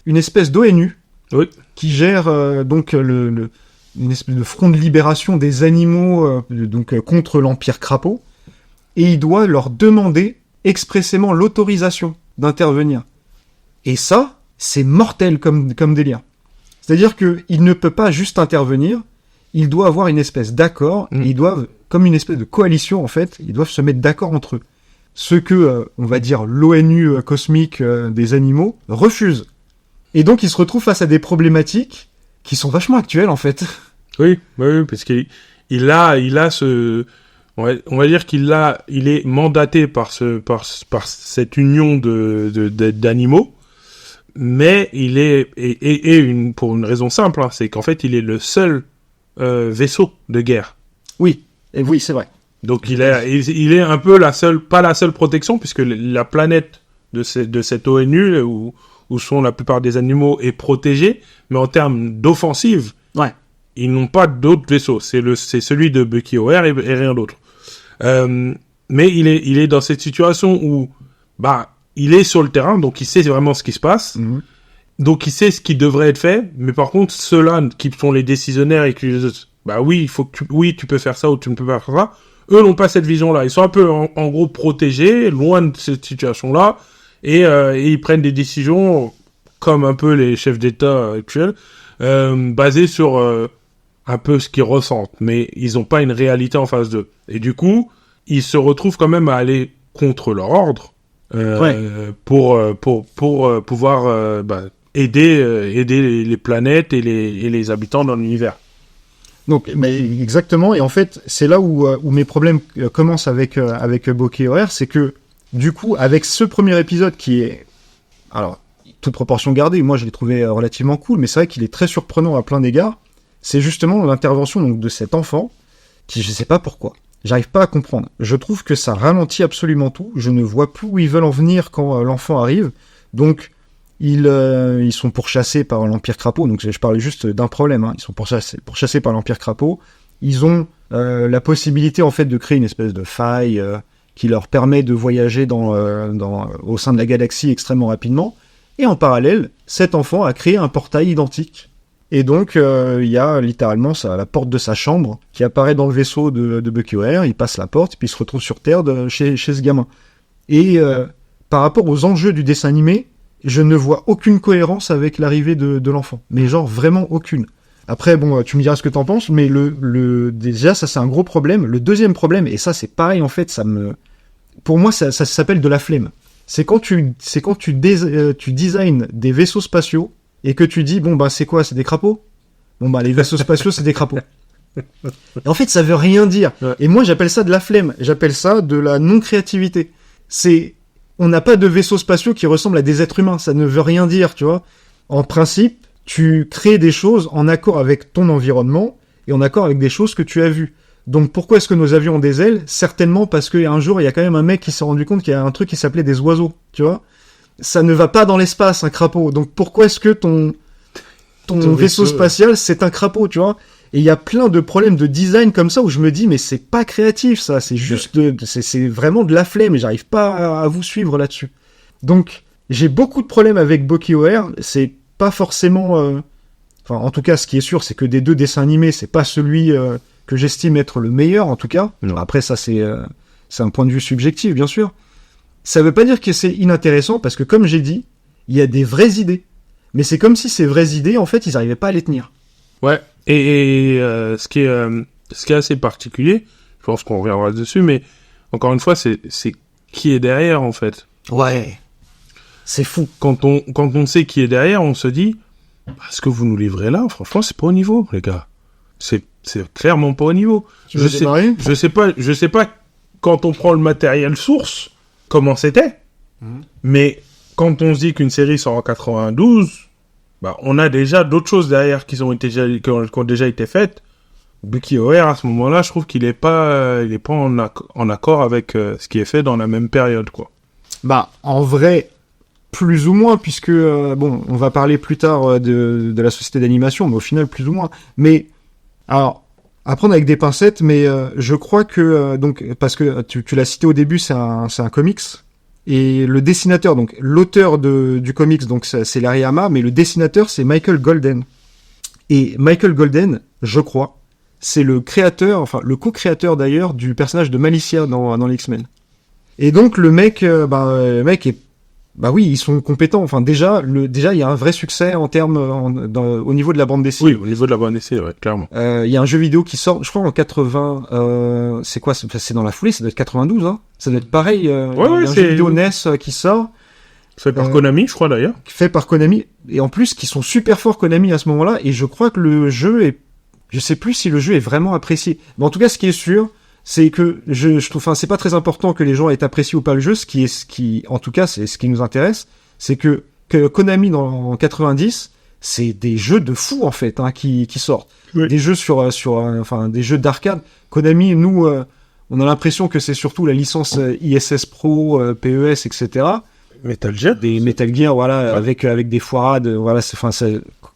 [SPEAKER 1] une espèce d'ONU,
[SPEAKER 2] oui,
[SPEAKER 1] qui gère donc une espèce de front de libération des animaux contre l'Empire Crapaud, et il doit leur demander expressément l'autorisation d'intervenir. Et ça, c'est mortel comme délire. C'est-à-dire qu'il ne peut pas juste intervenir, il doit avoir une espèce d'accord, et ils doivent, comme une espèce de coalition en fait, ils doivent se mettre d'accord entre eux. Ce que, on va dire, l'ONU cosmique des animaux refuse. Et donc il se retrouve face à des problématiques qui sont vachement actuelles en fait.
[SPEAKER 2] Oui, parce qu'il a ce, on va dire qu'il est mandaté par cette union d'animaux, mais il est pour une raison simple, hein, c'est qu'en fait il est le seul vaisseau de guerre.
[SPEAKER 1] Oui, et oui, c'est vrai.
[SPEAKER 2] Donc il est un peu pas la seule protection, puisque la planète de cette ONU où sont la plupart des animaux est protégée, mais en termes d'offensive,
[SPEAKER 1] ouais,
[SPEAKER 2] ils n'ont pas d'autres vaisseaux. C'est celui de Bucky O'Hare et rien d'autre. Mais il est dans cette situation où, il est sur le terrain, donc il sait vraiment ce qui se passe. Mm-hmm. Donc il sait ce qui devrait être fait, mais par contre, ceux-là qui sont les décisionnaires et qui tu peux faire ça ou tu ne peux pas faire ça, eux n'ont pas cette vision-là. Ils sont un peu, en gros, protégés, loin de cette situation-là, et ils prennent des décisions, comme un peu les chefs d'État actuels, basées sur un peu ce qu'ils ressentent, mais ils n'ont pas une réalité en face d'eux. Et du coup, ils se retrouvent quand même à aller contre leur ordre, pour pouvoir aider les planètes et les habitants dans l'univers.
[SPEAKER 1] Donc, mais exactement, et en fait, c'est là où mes problèmes commencent avec Bucky O'Hare, c'est que, du coup, avec ce premier épisode qui est, alors, toute proportion gardée, moi je l'ai trouvé relativement cool, mais c'est vrai qu'il est très surprenant à plein d'égards, c'est justement l'intervention donc, de cet enfant, qui je sais pas pourquoi, j'arrive pas à comprendre. Je trouve que ça ralentit absolument tout, je ne vois plus où ils veulent en venir quand l'enfant arrive, donc ils sont pourchassés par l'Empire Crapaud, donc je parlais juste d'un problème, hein. Ils sont pourchassés par l'Empire Crapaud, ils ont la possibilité en fait de créer une espèce de faille qui leur permet de voyager au sein de la galaxie extrêmement rapidement, et en parallèle, cet enfant a créé un portail identique. Et donc, il y a littéralement la porte de sa chambre qui apparaît dans le vaisseau de Bucky O'Hare, il passe la porte, puis il se retrouve sur Terre chez ce gamin. Et par rapport aux enjeux du dessin animé, je ne vois aucune cohérence avec l'arrivée de l'enfant. Mais genre, vraiment aucune. Après, bon, tu me diras ce que t'en penses, mais déjà, ça c'est un gros problème. Le deuxième problème, et ça c'est pareil en fait, pour moi ça s'appelle de la flemme. C'est quand tu designs des vaisseaux spatiaux, et que tu dis, c'est quoi, c'est des crapauds? Les vaisseaux spatiaux, c'est des crapauds. Et en fait, ça veut rien dire. Ouais. Et moi, j'appelle ça de la flemme. J'appelle ça de la non-créativité. On n'a pas de vaisseaux spatiaux qui ressemblent à des êtres humains. Ça ne veut rien dire, tu vois. En principe, tu crées des choses en accord avec ton environnement et en accord avec des choses que tu as vues. Donc, pourquoi est-ce que nos avions ont des ailes? Certainement parce qu'un jour, il y a quand même un mec qui s'est rendu compte qu'il y a un truc qui s'appelait des oiseaux, tu vois. ça ne va pas dans l'espace, un crapaud. Donc pourquoi est-ce que ton vaisseau spatial, c'est un crapaud, tu vois? Et il y a plein de problèmes de design comme ça où je me dis, mais c'est pas créatif, ça. C'est juste c'est vraiment de la flemme et j'arrive pas à vous suivre là-dessus. Donc, j'ai beaucoup de problèmes avec BuckyOR. C'est pas forcément, enfin, en tout cas, ce qui est sûr, c'est que des 2 dessins animés, c'est pas celui que j'estime être le meilleur, en tout cas. Non. Après, ça, c'est un point de vue subjectif, bien sûr. Ça veut pas dire que c'est inintéressant parce que, comme j'ai dit, il y a des vraies idées. Mais c'est comme si ces vraies idées, en fait, ils arrivaient pas à les tenir.
[SPEAKER 2] Ouais. Et ce qui est assez particulier, je pense qu'on reviendra dessus, mais encore une fois, c'est qui est derrière, en fait.
[SPEAKER 1] Ouais. C'est fou.
[SPEAKER 2] Quand on sait qui est derrière, on se dit, ce que vous nous livrez là, franchement, c'est pas au niveau, les gars. C'est clairement pas au niveau. Je sais pas quand on prend le matériel source, comment c'était. Mais quand on se dit qu'une série sort en 92, on a déjà d'autres choses derrière qui ont déjà été faites. BuckyOR, à ce moment-là, je trouve qu'il est pas en accord avec ce qui est fait dans la même période, quoi.
[SPEAKER 1] En vrai, plus ou moins, puisque, on va parler plus tard de la société d'animation, mais au final, plus ou moins. Mais, alors, à prendre avec des pincettes, mais je crois que, parce que tu l'as cité au début, c'est un comics, et le dessinateur, donc l'auteur du comics, donc c'est Larry Hama, mais le dessinateur, c'est Michael Golden. Et Michael Golden, je crois, c'est le créateur, enfin le co-créateur d'ailleurs, du personnage de Malicia dans les X-Men. Et donc le mec est, oui, ils sont compétents. Enfin déjà il y a un vrai succès en termes au niveau de la bande dessinée.
[SPEAKER 2] Oui, au niveau de la bande dessinée, ouais, clairement.
[SPEAKER 1] Il y a un jeu vidéo qui sort, je crois en 80. C'est quoi? C'est dans la foulée, ça doit être 92, hein. Ça doit être pareil. Il y a un jeu vidéo NES qui sort.
[SPEAKER 2] Fait par Konami, je crois d'ailleurs.
[SPEAKER 1] Fait par Konami, et en plus qui sont super forts Konami à ce moment-là. Et je crois que le jeu est, je sais plus si le jeu est vraiment apprécié. Mais en tout cas, ce qui est sûr, c'est que je trouve, enfin, c'est pas très important que les gens aient apprécié ou pas le jeu. Ce qui, en tout cas, c'est ce qui nous intéresse, c'est que Konami en 90, c'est des jeux de fous en fait, hein, qui sortent. Oui. Des jeux des jeux d'arcade. Konami, nous, on a l'impression que c'est surtout la licence ISS Pro, PES, etc.
[SPEAKER 2] Metal Gear.
[SPEAKER 1] Des Metal Gear, voilà, ouais. avec des foirades, voilà, c'est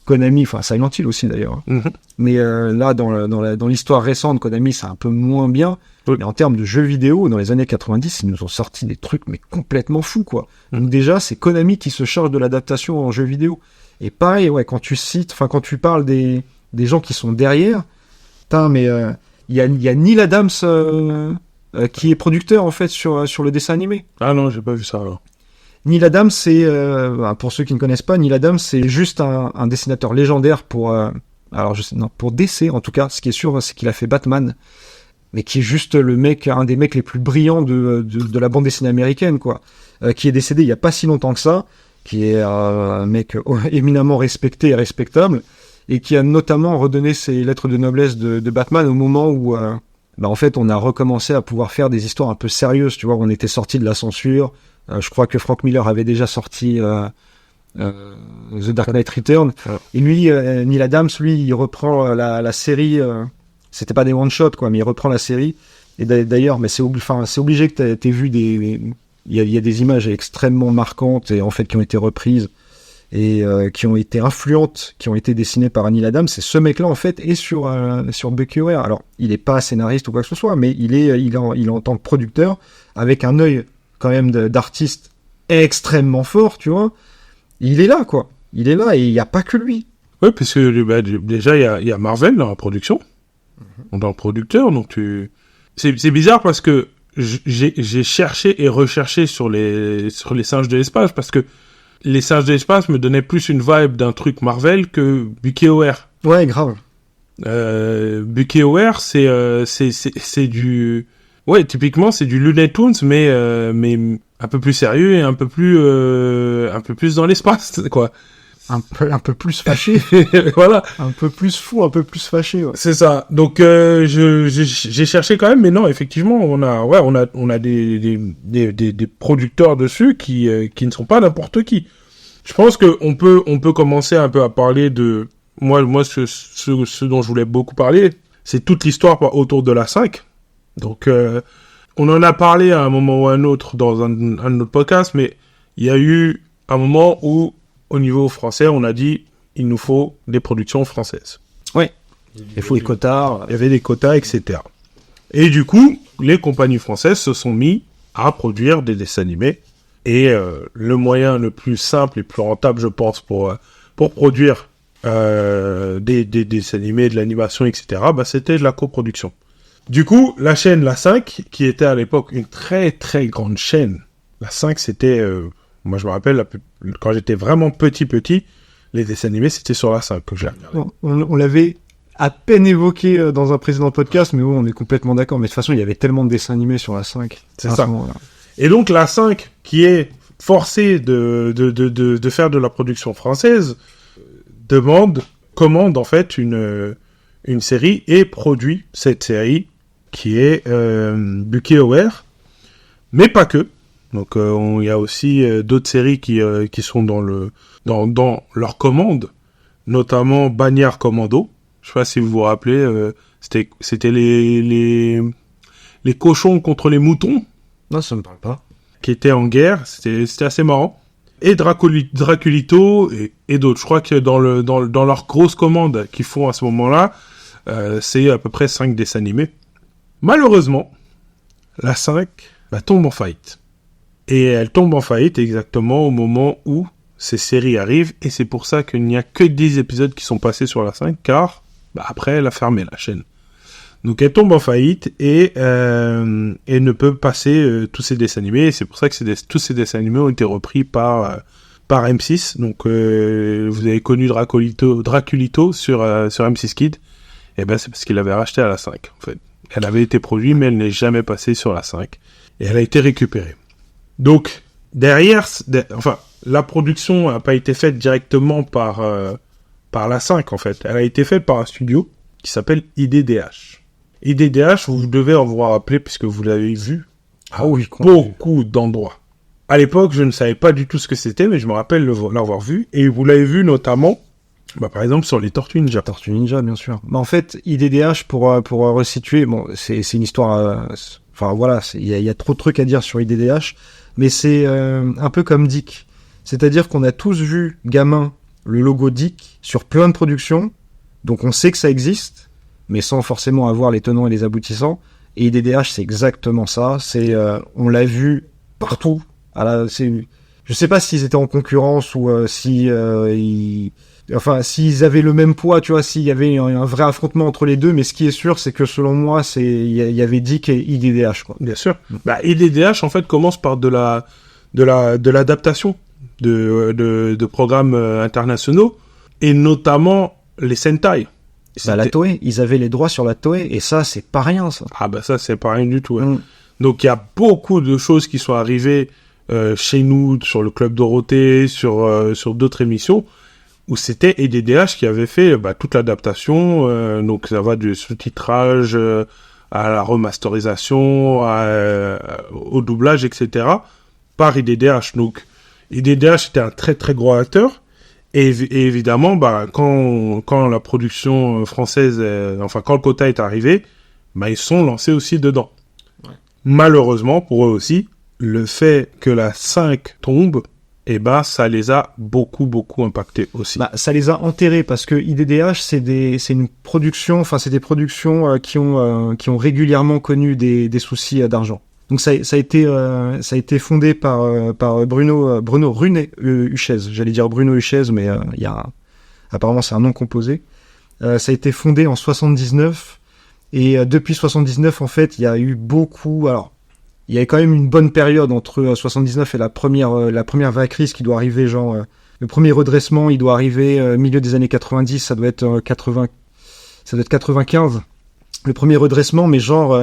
[SPEAKER 1] Konami, Silent Hill aussi d'ailleurs. Mm-hmm. Mais là, dans l'histoire récente, Konami, c'est un peu moins bien. Oui. Mais en termes de jeux vidéo, dans les années 90, ils nous ont sorti des trucs mais complètement fous, quoi. Donc déjà, c'est Konami qui se charge de l'adaptation en jeux vidéo. Et pareil, ouais, quand tu parles des gens qui sont derrière, mais il y a Neil Adams qui est producteur en fait sur le dessin animé.
[SPEAKER 2] Ah non, j'ai pas vu ça alors.
[SPEAKER 1] Neil Adams, c'est pour ceux qui ne connaissent pas, Neil Adams, c'est juste un dessinateur légendaire pour DC en tout cas. Ce qui est sûr, c'est qu'il a fait Batman, mais qui est juste un des mecs les plus brillants de la bande dessinée américaine, quoi. Qui est décédé il y a pas si longtemps que ça, qui est un mec éminemment respecté et respectable, et qui a notamment redonné ses lettres de noblesse de Batman au moment où, en fait, on a recommencé à pouvoir faire des histoires un peu sérieuses, tu vois, on était sorti de la censure. Je crois que Frank Miller avait déjà sorti The Dark Knight Return. Ouais. Et lui, Neil Adams, il reprend la série. C'était pas des one-shots, quoi, mais il reprend la série. Et d'ailleurs, mais c'est obligé que t'aies vu il y a des images extrêmement marquantes et en fait qui ont été reprises et qui ont été influentes, qui ont été dessinées par Neil Adams. Et ce mec-là, en fait, est sur BuckyOR. Alors, il est pas scénariste ou quoi que ce soit, mais il est en tant que producteur avec un œil quand même d'artiste extrêmement fort, tu vois. Il est là, quoi. Il est là et il n'y a pas que lui.
[SPEAKER 2] Oui, parce que déjà, il y a Marvel dans la production. Dans le producteur, donc c'est bizarre parce que j'ai cherché et recherché sur les singes de l'espace parce que les singes de l'espace me donnaient plus une vibe d'un truc Marvel que BuckyOR.
[SPEAKER 1] Ouais, grave.
[SPEAKER 2] BuckyOR, c'est du... Ouais, typiquement, c'est du Looney Tunes, mais un peu plus sérieux et un peu plus dans l'espace, quoi.
[SPEAKER 1] Un peu plus fâché.
[SPEAKER 2] Voilà.
[SPEAKER 1] Un peu plus fou, un peu plus fâché, ouais.
[SPEAKER 2] C'est ça. Donc, j'ai cherché quand même, mais non, effectivement, on a des producteurs dessus qui ne sont pas n'importe qui. Je pense que on peut commencer un peu à parler de, moi, ce dont je voulais beaucoup parler, c'est toute l'histoire autour de la 5. Donc, on en a parlé à un moment ou à un autre dans un autre podcast, mais il y a eu un moment où, au niveau français, on a dit, il nous faut des productions françaises.
[SPEAKER 1] Oui. Il faut des quotas.
[SPEAKER 2] Il y avait des quotas, etc. Et du coup, les compagnies françaises se sont mis à produire des dessins animés. Et le moyen le plus simple et plus rentable, je pense, pour produire des dessins animés, de l'animation, etc., bah, c'était de la coproduction. Du coup, la chaîne La 5, qui était à l'époque une très très grande chaîne, La 5, c'était... moi, je me rappelle, quand j'étais vraiment petit, les dessins animés, c'était sur La 5 que j'ai regardé.
[SPEAKER 1] On l'avait à peine évoqué dans un précédent podcast, mais bon, on est complètement d'accord. Mais de toute façon, il y avait tellement de dessins animés sur La 5.
[SPEAKER 2] C'est ça. Et donc, La 5, qui est forcée de faire de la production française, commande en fait une série et produit cette série qui est Bucky O'Hare, mais pas que. Donc il y a aussi d'autres séries qui sont dans leur commande, notamment Bagnard Commando. Je sais pas si vous vous rappelez, c'était les cochons contre les moutons.
[SPEAKER 1] Non, ça me parle pas.
[SPEAKER 2] Qui étaient en guerre, c'était assez marrant. Et Draculito et d'autres. Je crois que dans leur grosse commande qu'ils font à ce moment-là, c'est à peu près 5 dessins animés. Malheureusement, la 5 tombe en faillite. Et elle tombe en faillite exactement au moment où ces séries arrivent. Et c'est pour ça qu'il n'y a que 10 épisodes qui sont passés sur la 5, car après, elle a fermé la chaîne. Donc elle tombe en faillite et ne peut passer tous ces dessins animés. Et c'est pour ça que tous ces dessins animés ont été repris par M6. Donc vous avez connu Draculito sur M6 Kid. Et ben c'est parce qu'il l'avait racheté à la 5 en fait. Elle avait été produite mais elle n'est jamais passée sur la 5. Et elle a été récupérée. Donc derrière, la production n'a pas été faite directement par la 5 en fait. Elle a été faite par un studio qui s'appelle IDDH. IDDH, vous devez en vous rappeler puisque vous l'avez vu à beaucoup d'endroits. À l'époque, je ne savais pas du tout ce que c'était, mais je me rappelle l'avoir vu. Et vous l'avez vu notamment, par exemple, sur les Tortues Ninja.
[SPEAKER 1] Tortues Ninja, bien sûr. En fait, IDDH, pour resituer, bon, c'est une histoire... voilà, il y a trop de trucs à dire sur IDDH, mais c'est un peu comme Dick. C'est-à-dire qu'on a tous vu, gamin, le logo Dick sur plein de productions, donc on sait que ça existe, mais sans forcément avoir les tenants et les aboutissants. Et IDDH, c'est exactement ça. On l'a vu partout. Je sais pas s'ils étaient en concurrence ou s'ils avaient le même poids, tu vois, s'il y avait un vrai affrontement entre les deux. Mais ce qui est sûr, c'est que selon moi, il y avait Dick et IDDH, quoi.
[SPEAKER 2] Bien sûr. IDDH, en fait, commence par de l'adaptation de programmes internationaux et notamment les Sentai.
[SPEAKER 1] La Toei, ils avaient les droits sur la Toei, et ça, c'est pas rien, ça.
[SPEAKER 2] Ça, c'est pas rien du tout. Ouais. Donc, il y a beaucoup de choses qui sont arrivées chez nous, sur le Club Dorothée, sur d'autres émissions, où c'était IDDH qui avait fait toute l'adaptation. Donc, ça va du sous-titrage à la remasterisation, au doublage, etc., par IDDH. Donc, IDDH était un très, très gros acteur. Et évidemment, quand la production française, quand le quota est arrivé, ils sont lancés aussi dedans. Ouais. Malheureusement, pour eux aussi, le fait que la 5 tombe, ça les a beaucoup, beaucoup impactés aussi.
[SPEAKER 1] Ça les a enterrés parce que IDDH, c'est des productions qui ont régulièrement connu des soucis d'argent. Donc ça a été fondé par Bruno Runet Huchez. J'allais dire Bruno Huchez, mais apparemment c'est un nom composé. Ça a été fondé en 79 et depuis 79 en fait il y a eu beaucoup. Alors il y a quand même une bonne période entre 79 et la première vague crise qui doit arriver, genre le premier redressement il doit arriver milieu des années 90, ça doit être 95 le premier redressement, mais genre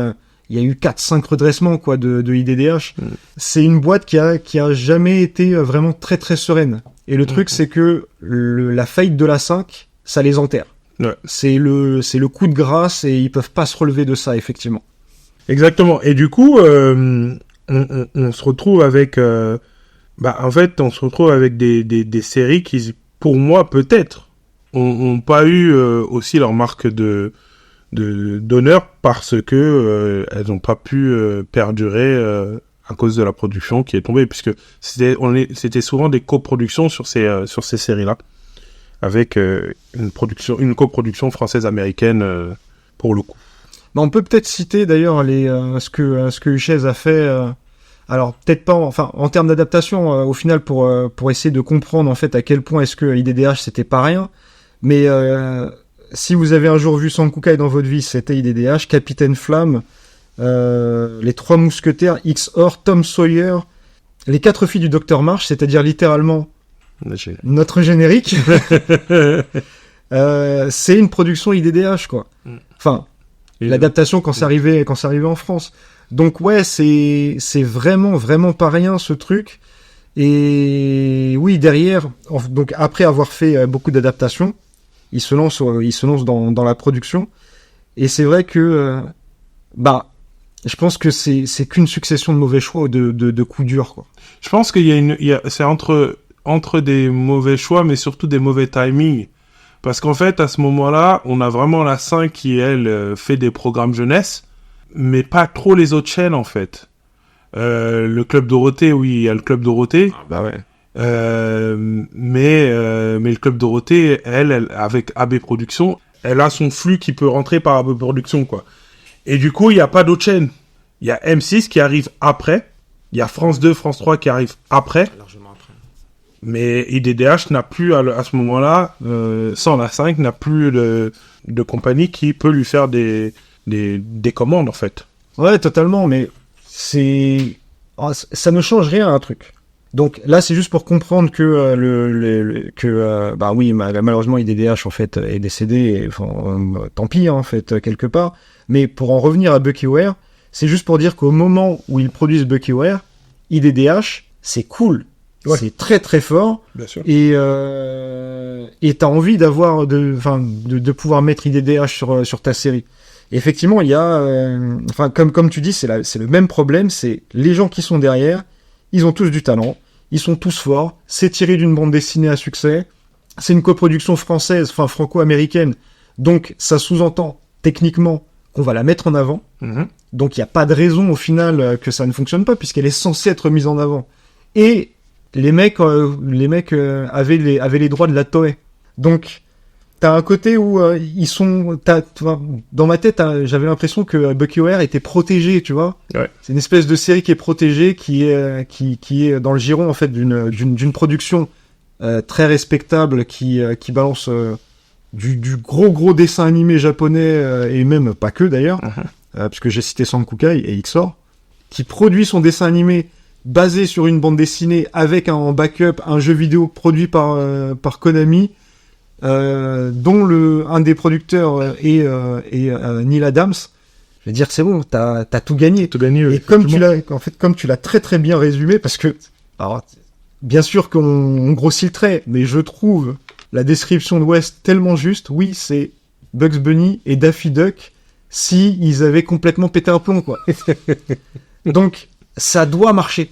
[SPEAKER 1] il y a eu 4-5 redressements quoi de IDDH. C'est une boîte qui a jamais été vraiment très très sereine. Et le truc c'est que la faillite de la 5, ça les enterre.
[SPEAKER 2] Ouais.
[SPEAKER 1] C'est le coup de grâce et ils peuvent pas se relever de ça effectivement.
[SPEAKER 2] Exactement. Et du coup on se retrouve avec on se retrouve avec des séries qui pour moi peut-être ont pas eu aussi leur marque d'honneur parce que elles n'ont pas pu perdurer à cause de la production qui est tombée, puisque c'était souvent des coproductions sur ces séries-là, avec une coproduction française-américaine pour le coup.
[SPEAKER 1] Bah, on peut peut-être citer d'ailleurs ce que Hughes a fait. Alors peut-être pas, enfin en termes d'adaptation, au final pour essayer de comprendre en fait à quel point est-ce que IDDH c'était pas rien. Mais si vous avez un jour vu Sankukai dans votre vie, c'était IDDH, Capitaine Flamme, les Trois Mousquetaires, XOR, Tom Sawyer, les 4 filles du Docteur March, c'est-à-dire littéralement notre générique. C'est une production IDDH quoi. Enfin l'adaptation quand c'est arrivé en France. Donc ouais, c'est vraiment pas rien ce truc. Et oui, derrière, donc après avoir fait beaucoup d'adaptations, il se lance dans la production. Et c'est vrai que je pense que c'est qu'une succession de mauvais choix ou de coups durs quoi.
[SPEAKER 2] Je pense c'est entre des mauvais choix, mais surtout des mauvais timings. Parce qu'en fait, à ce moment-là, on a vraiment la 5 qui, elle, fait des programmes jeunesse, mais pas trop les autres chaînes, en fait. Le Club Dorothée, oui, il y a le Club Dorothée.
[SPEAKER 1] Ah bah ouais.
[SPEAKER 2] Mais le Club Dorothée, elle, avec AB Productions, elle a son flux qui peut rentrer par AB Productions, quoi. Et du coup, il n'y a pas d'autres chaînes. Il y a M6 qui arrive après. Il y a France 2, France 3 qui arrive après.
[SPEAKER 3] Largement après.
[SPEAKER 2] Mais IDDH n'a plus, à ce moment-là, sans la 5, n'a plus de compagnie qui peut lui faire des commandes, en fait.
[SPEAKER 1] Ouais, totalement, mais ça ne change rien à un truc. Donc là, c'est juste pour comprendre que malheureusement IDDH en fait est décédé. Et, tant pis en fait quelque part. Mais pour en revenir à BuckyWare, c'est juste pour dire qu'au moment où ils produisent BuckyWare, IDDH c'est cool, ouais. C'est très très fort.
[SPEAKER 2] Bien sûr.
[SPEAKER 1] Et t'as envie de pouvoir mettre IDDH sur ta série. Et effectivement, il y a, comme tu dis, c'est le même problème. C'est les gens qui sont derrière. Ils ont tous du talent, ils sont tous forts, c'est tiré d'une bande dessinée à succès, c'est une coproduction française, franco-américaine, donc ça sous-entend techniquement qu'on va la mettre en avant, donc il n'y a pas de raison au final que ça ne fonctionne pas, puisqu'elle est censée être mise en avant. Et les mecs avaient les droits de la Toei. Donc t'as un côté où dans ma tête, j'avais l'impression que BuckyWare était protégé, tu vois.
[SPEAKER 2] Ouais.
[SPEAKER 1] C'est une espèce de série qui est protégée, qui est dans le giron en fait d'une production très respectable qui balance du gros dessin animé japonais et même pas que d'ailleurs, puisque j'ai cité Sankukai et XOR, qui produit son dessin animé basé sur une bande dessinée avec en backup un jeu vidéo produit par Konami. Dont un des producteurs est Neil Adams. Je veux dire, c'est bon, t'as tout gagné.
[SPEAKER 2] Tout gagné.
[SPEAKER 1] Et comme tu l'as très très bien résumé, parce que, alors, bien sûr qu'on grossit le trait, mais je trouve la description de West tellement juste. Oui, c'est Bugs Bunny et Daffy Duck si ils avaient complètement pété un plomb, quoi. Donc, ça doit marcher.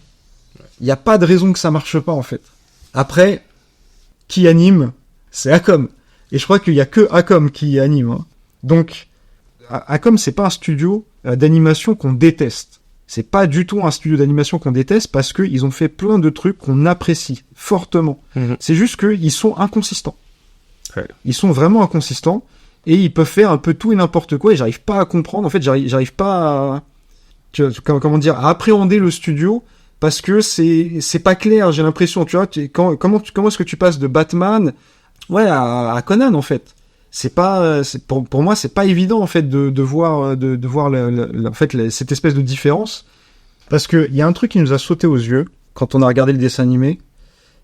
[SPEAKER 1] Il n'y a pas de raison que ça marche pas, en fait. Après, qui anime? C'est Acom. Et je crois qu'il y a que Acom qui anime. Hein. Donc, Acom, c'est pas un studio d'animation qu'on déteste. C'est pas du tout un studio d'animation qu'on déteste parce qu'ils ont fait plein de trucs qu'on apprécie fortement. C'est juste qu'ils sont inconsistants.
[SPEAKER 2] Ouais.
[SPEAKER 1] Ils sont vraiment inconsistants et ils peuvent faire un peu tout et n'importe quoi et j'arrive pas à comprendre. En fait, j'arrive pas à appréhender le studio parce que c'est pas clair, j'ai l'impression, tu vois. Comment est-ce que tu passes de Batman à Conan en fait. C'est pas pour moi c'est pas évident en fait de voir en fait cette espèce de différence parce que il y a un truc qui nous a sauté aux yeux quand on a regardé le dessin animé,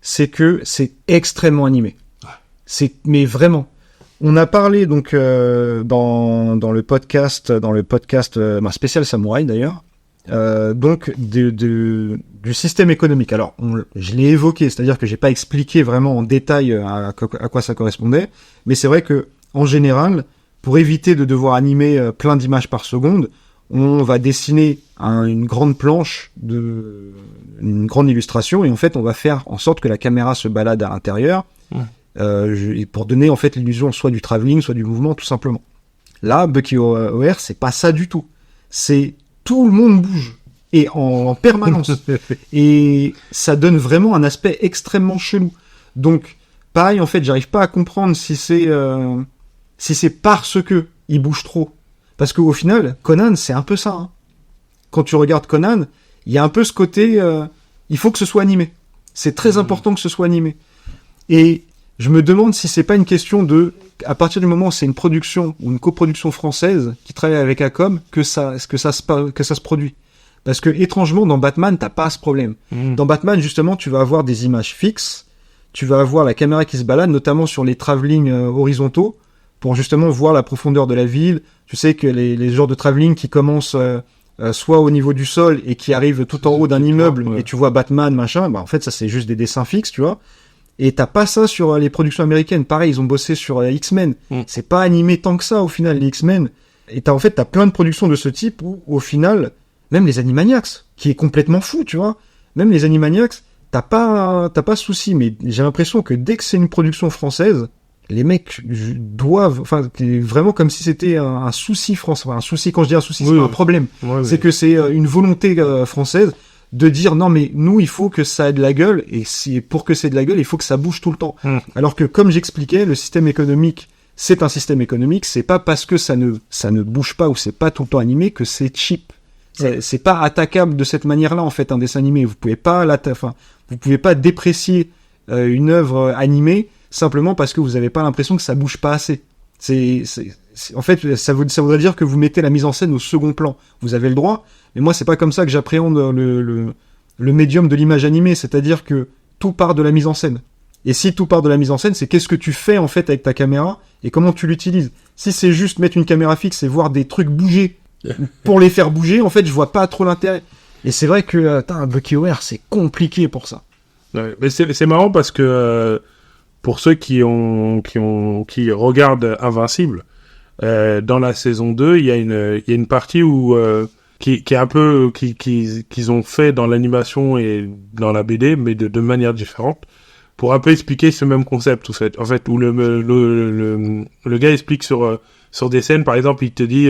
[SPEAKER 1] c'est que c'est extrêmement animé. Mais vraiment. On a parlé donc dans le podcast spécial Samouraï d'ailleurs. Donc du système économique. Alors, je l'ai évoqué, c'est-à-dire que j'ai pas expliqué vraiment en détail à quoi ça correspondait, mais c'est vrai que en général, pour éviter de devoir animer plein d'images par seconde, on va dessiner une grande planche une grande illustration et en fait, on va faire en sorte que la caméra se balade à l'intérieur pour donner en fait l'illusion soit du travelling, soit du mouvement, tout simplement. Là, BuckyWare, c'est pas ça du tout. C'est tout le monde bouge. et en permanence. Et ça donne vraiment un aspect extrêmement chelou. Donc, pareil, en fait, j'arrive pas à comprendre si c'est parce que il bouge trop. Parce qu'au final, Conan, c'est un peu ça. Hein. Quand tu regardes Conan, il y a un peu ce côté, il faut que ce soit animé. C'est très important que ce soit animé. Et je me demande si c'est pas une question de, à partir du moment où c'est une production ou une coproduction française qui travaille avec Acom, que ça se produit. Parce que étrangement, dans Batman, t'as pas ce problème. Dans Batman, justement, tu vas avoir des images fixes, tu vas avoir la caméra qui se balade, notamment sur les travelling horizontaux, pour justement voir la profondeur de la ville. Tu sais que les genres de travelling qui commencent soit au niveau du sol et qui arrivent tout en haut d'un immeuble, et tu vois Batman, machin, bah en fait ça c'est juste des dessins fixes, tu vois. Et t'as pas ça sur les productions américaines. Pareil, ils ont bossé sur X-Men. C'est pas animé tant que ça au final, les X-Men. Et t'as plein de productions de ce type où au final, même les Animaniacs, qui est complètement fou, tu vois. Même les Animaniacs, t'as pas ce souci, mais j'ai l'impression que dès que c'est une production française, les mecs doivent, enfin, vraiment comme si c'était un souci français. Enfin, un souci, quand je dis un souci, c'est pas un problème. C'est que c'est une volonté française de dire non, mais nous, il faut que ça ait de la gueule, et pour que ça ait de la gueule, il faut que ça bouge tout le temps. Alors que, comme j'expliquais, le système économique, c'est un système économique, c'est pas parce que ça ne bouge pas ou c'est pas tout le temps animé que c'est cheap. C'est pas attaquable de cette manière-là, en fait, un dessin animé. Vous pouvez pas déprécier une œuvre animée simplement parce que vous avez pas l'impression que ça bouge pas assez. En fait, ça voudrait dire que vous mettez la mise en scène au second plan. Vous avez le droit, mais moi, c'est pas comme ça que j'appréhende le médium de l'image animée, c'est-à-dire que tout part de la mise en scène. Et si tout part de la mise en scène, c'est qu'est-ce que tu fais, en fait, avec ta caméra et comment tu l'utilises. Si c'est juste mettre une caméra fixe et voir des trucs bouger pour les faire bouger, en fait, je vois pas trop l'intérêt. Et c'est vrai que, Bucky O'Hare, c'est compliqué pour ça.
[SPEAKER 2] Ouais, mais c'est marrant parce que, pour ceux qui regardent Invincible, dans la saison 2, il y a une partie où qui est un peu qu'ils ont fait dans l'animation et dans la BD, mais de manière différente, pour un peu expliquer ce même concept, en fait, où le gars explique sur des scènes, par exemple, il te dit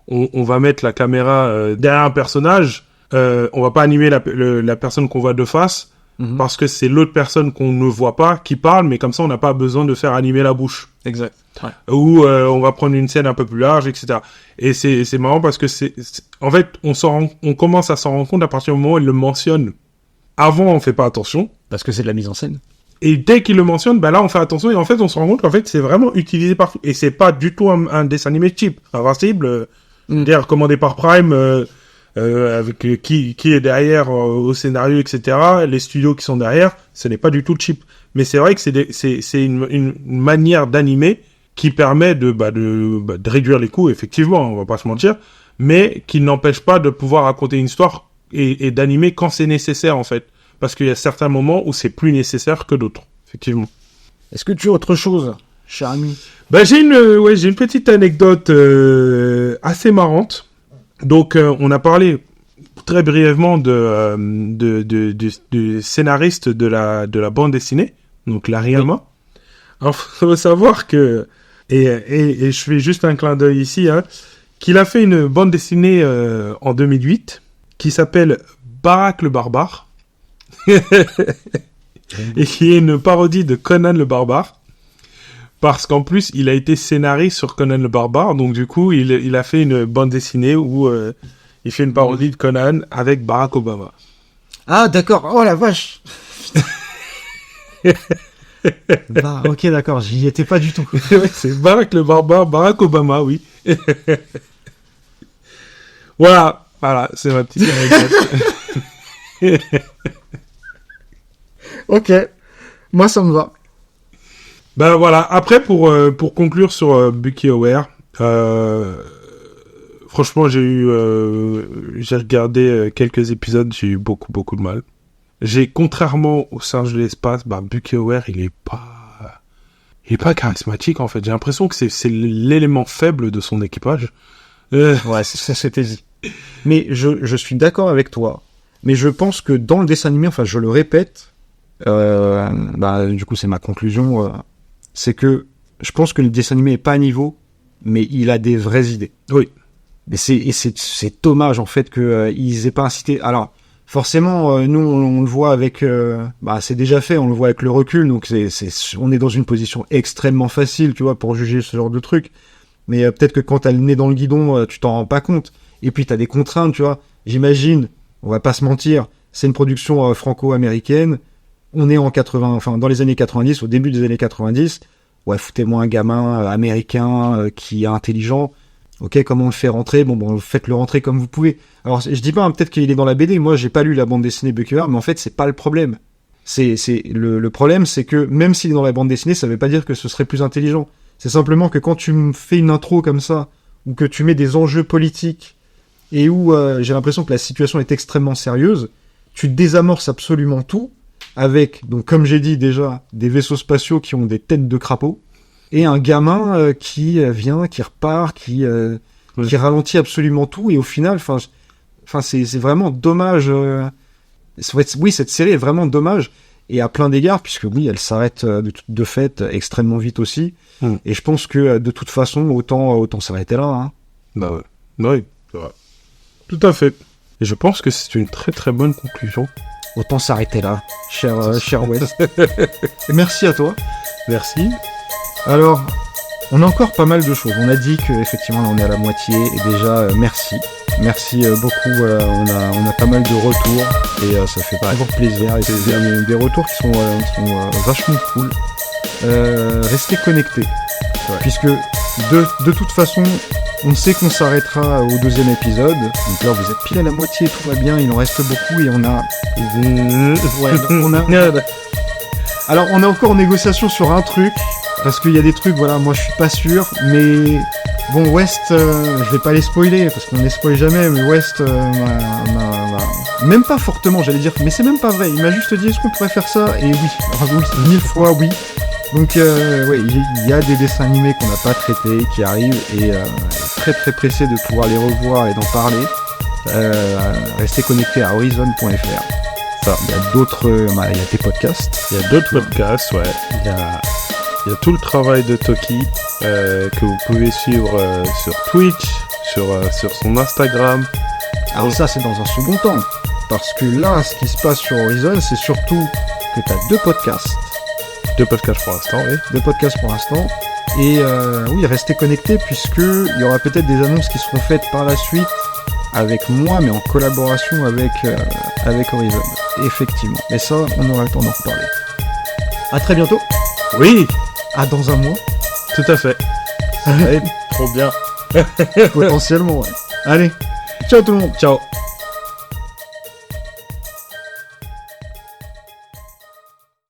[SPEAKER 2] on va mettre la caméra derrière un personnage, on va pas animer la personne qu'on voit de face. Parce que c'est l'autre personne qu'on ne voit pas qui parle, mais comme ça on n'a pas besoin de faire animer la bouche.
[SPEAKER 1] Exact. Ouais.
[SPEAKER 2] Ou on va prendre une scène un peu plus large, etc. Et c'est marrant parce que en fait on commence à s'en rendre compte à partir du moment où il le mentionne. Avant on fait pas attention.
[SPEAKER 1] Parce que c'est de la mise en scène.
[SPEAKER 2] Et dès qu'il le mentionne, bah là on fait attention et en fait on se rend compte qu'en fait c'est vraiment utilisé partout. Et c'est pas du tout un dessin animé cheap. Invincible, dire commandé par Prime. Avec qui est derrière au scénario, etc. Les studios qui sont derrière, ce n'est pas du tout cheap. Mais c'est vrai que c'est une manière d'animer qui permet de réduire les coûts, effectivement, on va pas se mentir, mais qui n'empêche pas de pouvoir raconter une histoire et d'animer quand c'est nécessaire, en fait. Parce qu'il y a certains moments où c'est plus nécessaire que d'autres, effectivement.
[SPEAKER 1] Est-ce que tu as autre chose, cher ami?
[SPEAKER 2] J'ai une petite anecdote assez marrante. Donc, on a parlé très brièvement du scénariste de la bande dessinée, donc Larry Hama. Oui. Alors, faut savoir que, et je fais juste un clin d'œil ici, qu'il a fait une bande dessinée en 2008 qui s'appelle Barak le Barbare, et qui est une parodie de Conan le Barbare. Parce qu'en plus, il a été scénariste sur Conan le Barbare, donc du coup, il a fait une bande dessinée où il fait une parodie de Conan avec Barack Obama.
[SPEAKER 1] Ah, d'accord. Oh la vache. Ok, d'accord. J'y étais pas du tout.
[SPEAKER 2] C'est Barack le Barbare, Barack Obama, oui. Voilà, c'est ma petite anecdote.
[SPEAKER 1] Ok, moi ça me va.
[SPEAKER 2] Ben voilà, après pour conclure sur Bucky O'Hare, franchement j'ai regardé quelques épisodes, j'ai eu beaucoup de mal. Contrairement au Singe de l'espace, Bucky O'Hare il est pas charismatique en fait. J'ai l'impression que c'est l'élément faible de son équipage.
[SPEAKER 1] Ouais, c'était dit. Mais je suis d'accord avec toi. Mais je pense que dans le dessin animé, enfin je le répète, du coup c'est ma conclusion. C'est que je pense que le dessin animé est pas à niveau, mais il a des vraies idées.
[SPEAKER 2] Oui.
[SPEAKER 1] Mais c'est dommage en fait que ils aient pas incité. Alors forcément, nous on le voit avec, c'est déjà fait, on le voit avec le recul, donc on est dans une position extrêmement facile, tu vois, pour juger ce genre de truc. Mais peut-être que quand t'as le nez dans le guidon, tu t'en rends pas compte. Et puis t'as des contraintes, tu vois. J'imagine, on va pas se mentir, c'est une production franco-américaine. On est dans les années 90, au début des années 90. Ouais, foutez-moi un gamin américain qui est intelligent. Ok, comment on le fait rentrer ? Bon, faites-le rentrer comme vous pouvez. Alors, je dis pas, peut-être qu'il est dans la BD. Moi, j'ai pas lu la bande dessinée Bucky O'Hare, mais en fait, c'est pas le problème. Le problème, c'est que même s'il est dans la bande dessinée, ça veut pas dire que ce serait plus intelligent. C'est simplement que quand tu me fais une intro comme ça, ou que tu mets des enjeux politiques, et où j'ai l'impression que la situation est extrêmement sérieuse, tu désamorces absolument tout, avec, donc comme j'ai dit déjà, des vaisseaux spatiaux qui ont des têtes de crapauds, et un gamin qui vient, qui repart, qui ralentit absolument tout, et au final, c'est vraiment dommage. Oui, cette série est vraiment dommage, et à plein d'égards, puisque oui, elle s'arrête de fait extrêmement vite aussi, et je pense que de toute façon, autant s'arrêter là. Hein.
[SPEAKER 2] Bah ouais, oui, c'est vrai. Tout à fait. Et je pense que c'est une très très bonne conclusion.
[SPEAKER 1] Autant s'arrêter là, cher Wes. Merci à toi.
[SPEAKER 2] Merci.
[SPEAKER 1] Alors, on a encore pas mal de choses. On a dit qu'effectivement, on est à la moitié. Et déjà, merci. Merci beaucoup. On a pas mal de retours. Et ça fait toujours plaisir. Et c'est des retours qui sont vachement cool. Restez connectés. Ouais. Puisque, de toute façon, on sait qu'on s'arrêtera au deuxième épisode. Donc là, vous êtes pile à la moitié. Tout va bien. Il en reste beaucoup. Et on a... Alors, on est encore en négociation sur un truc. Parce qu'il y a des trucs, voilà, moi je suis pas sûr, mais bon, West, je vais pas les spoiler, parce qu'on les spoil jamais, mais West même pas fortement, j'allais dire, mais c'est même pas vrai, il m'a juste dit, est-ce qu'on pourrait faire ça ? Et oui, enfin oui, 1000 fois oui. Donc, ouais, il y a des dessins animés qu'on n'a pas traités, qui arrivent, et très très pressé de pouvoir les revoir et d'en parler. Restez connectés à horizon.fr. Ça, il y a d'autres, il y a des podcasts.
[SPEAKER 2] Il y a d'autres podcasts, ouais. Il y a tout le travail de Toki que vous pouvez suivre sur Twitch, sur son Instagram.
[SPEAKER 1] Alors ça, c'est dans un second temps. Parce que là, ce qui se passe sur Horizon, c'est surtout que tu as 2 podcasts.
[SPEAKER 2] 2 podcasts pour l'instant, oui.
[SPEAKER 1] 2 podcasts pour l'instant. Et oui, restez connectés puisqu'il y aura peut-être des annonces qui seront faites par la suite avec moi, mais en collaboration avec Horizon. Effectivement. Mais ça, on aura le temps d'en reparler. À très bientôt.
[SPEAKER 2] Oui.
[SPEAKER 1] À dans un mois.
[SPEAKER 2] Tout à fait. Ça va être trop bien.
[SPEAKER 1] Potentiellement, ouais. Allez. Ciao tout le monde.
[SPEAKER 2] Ciao.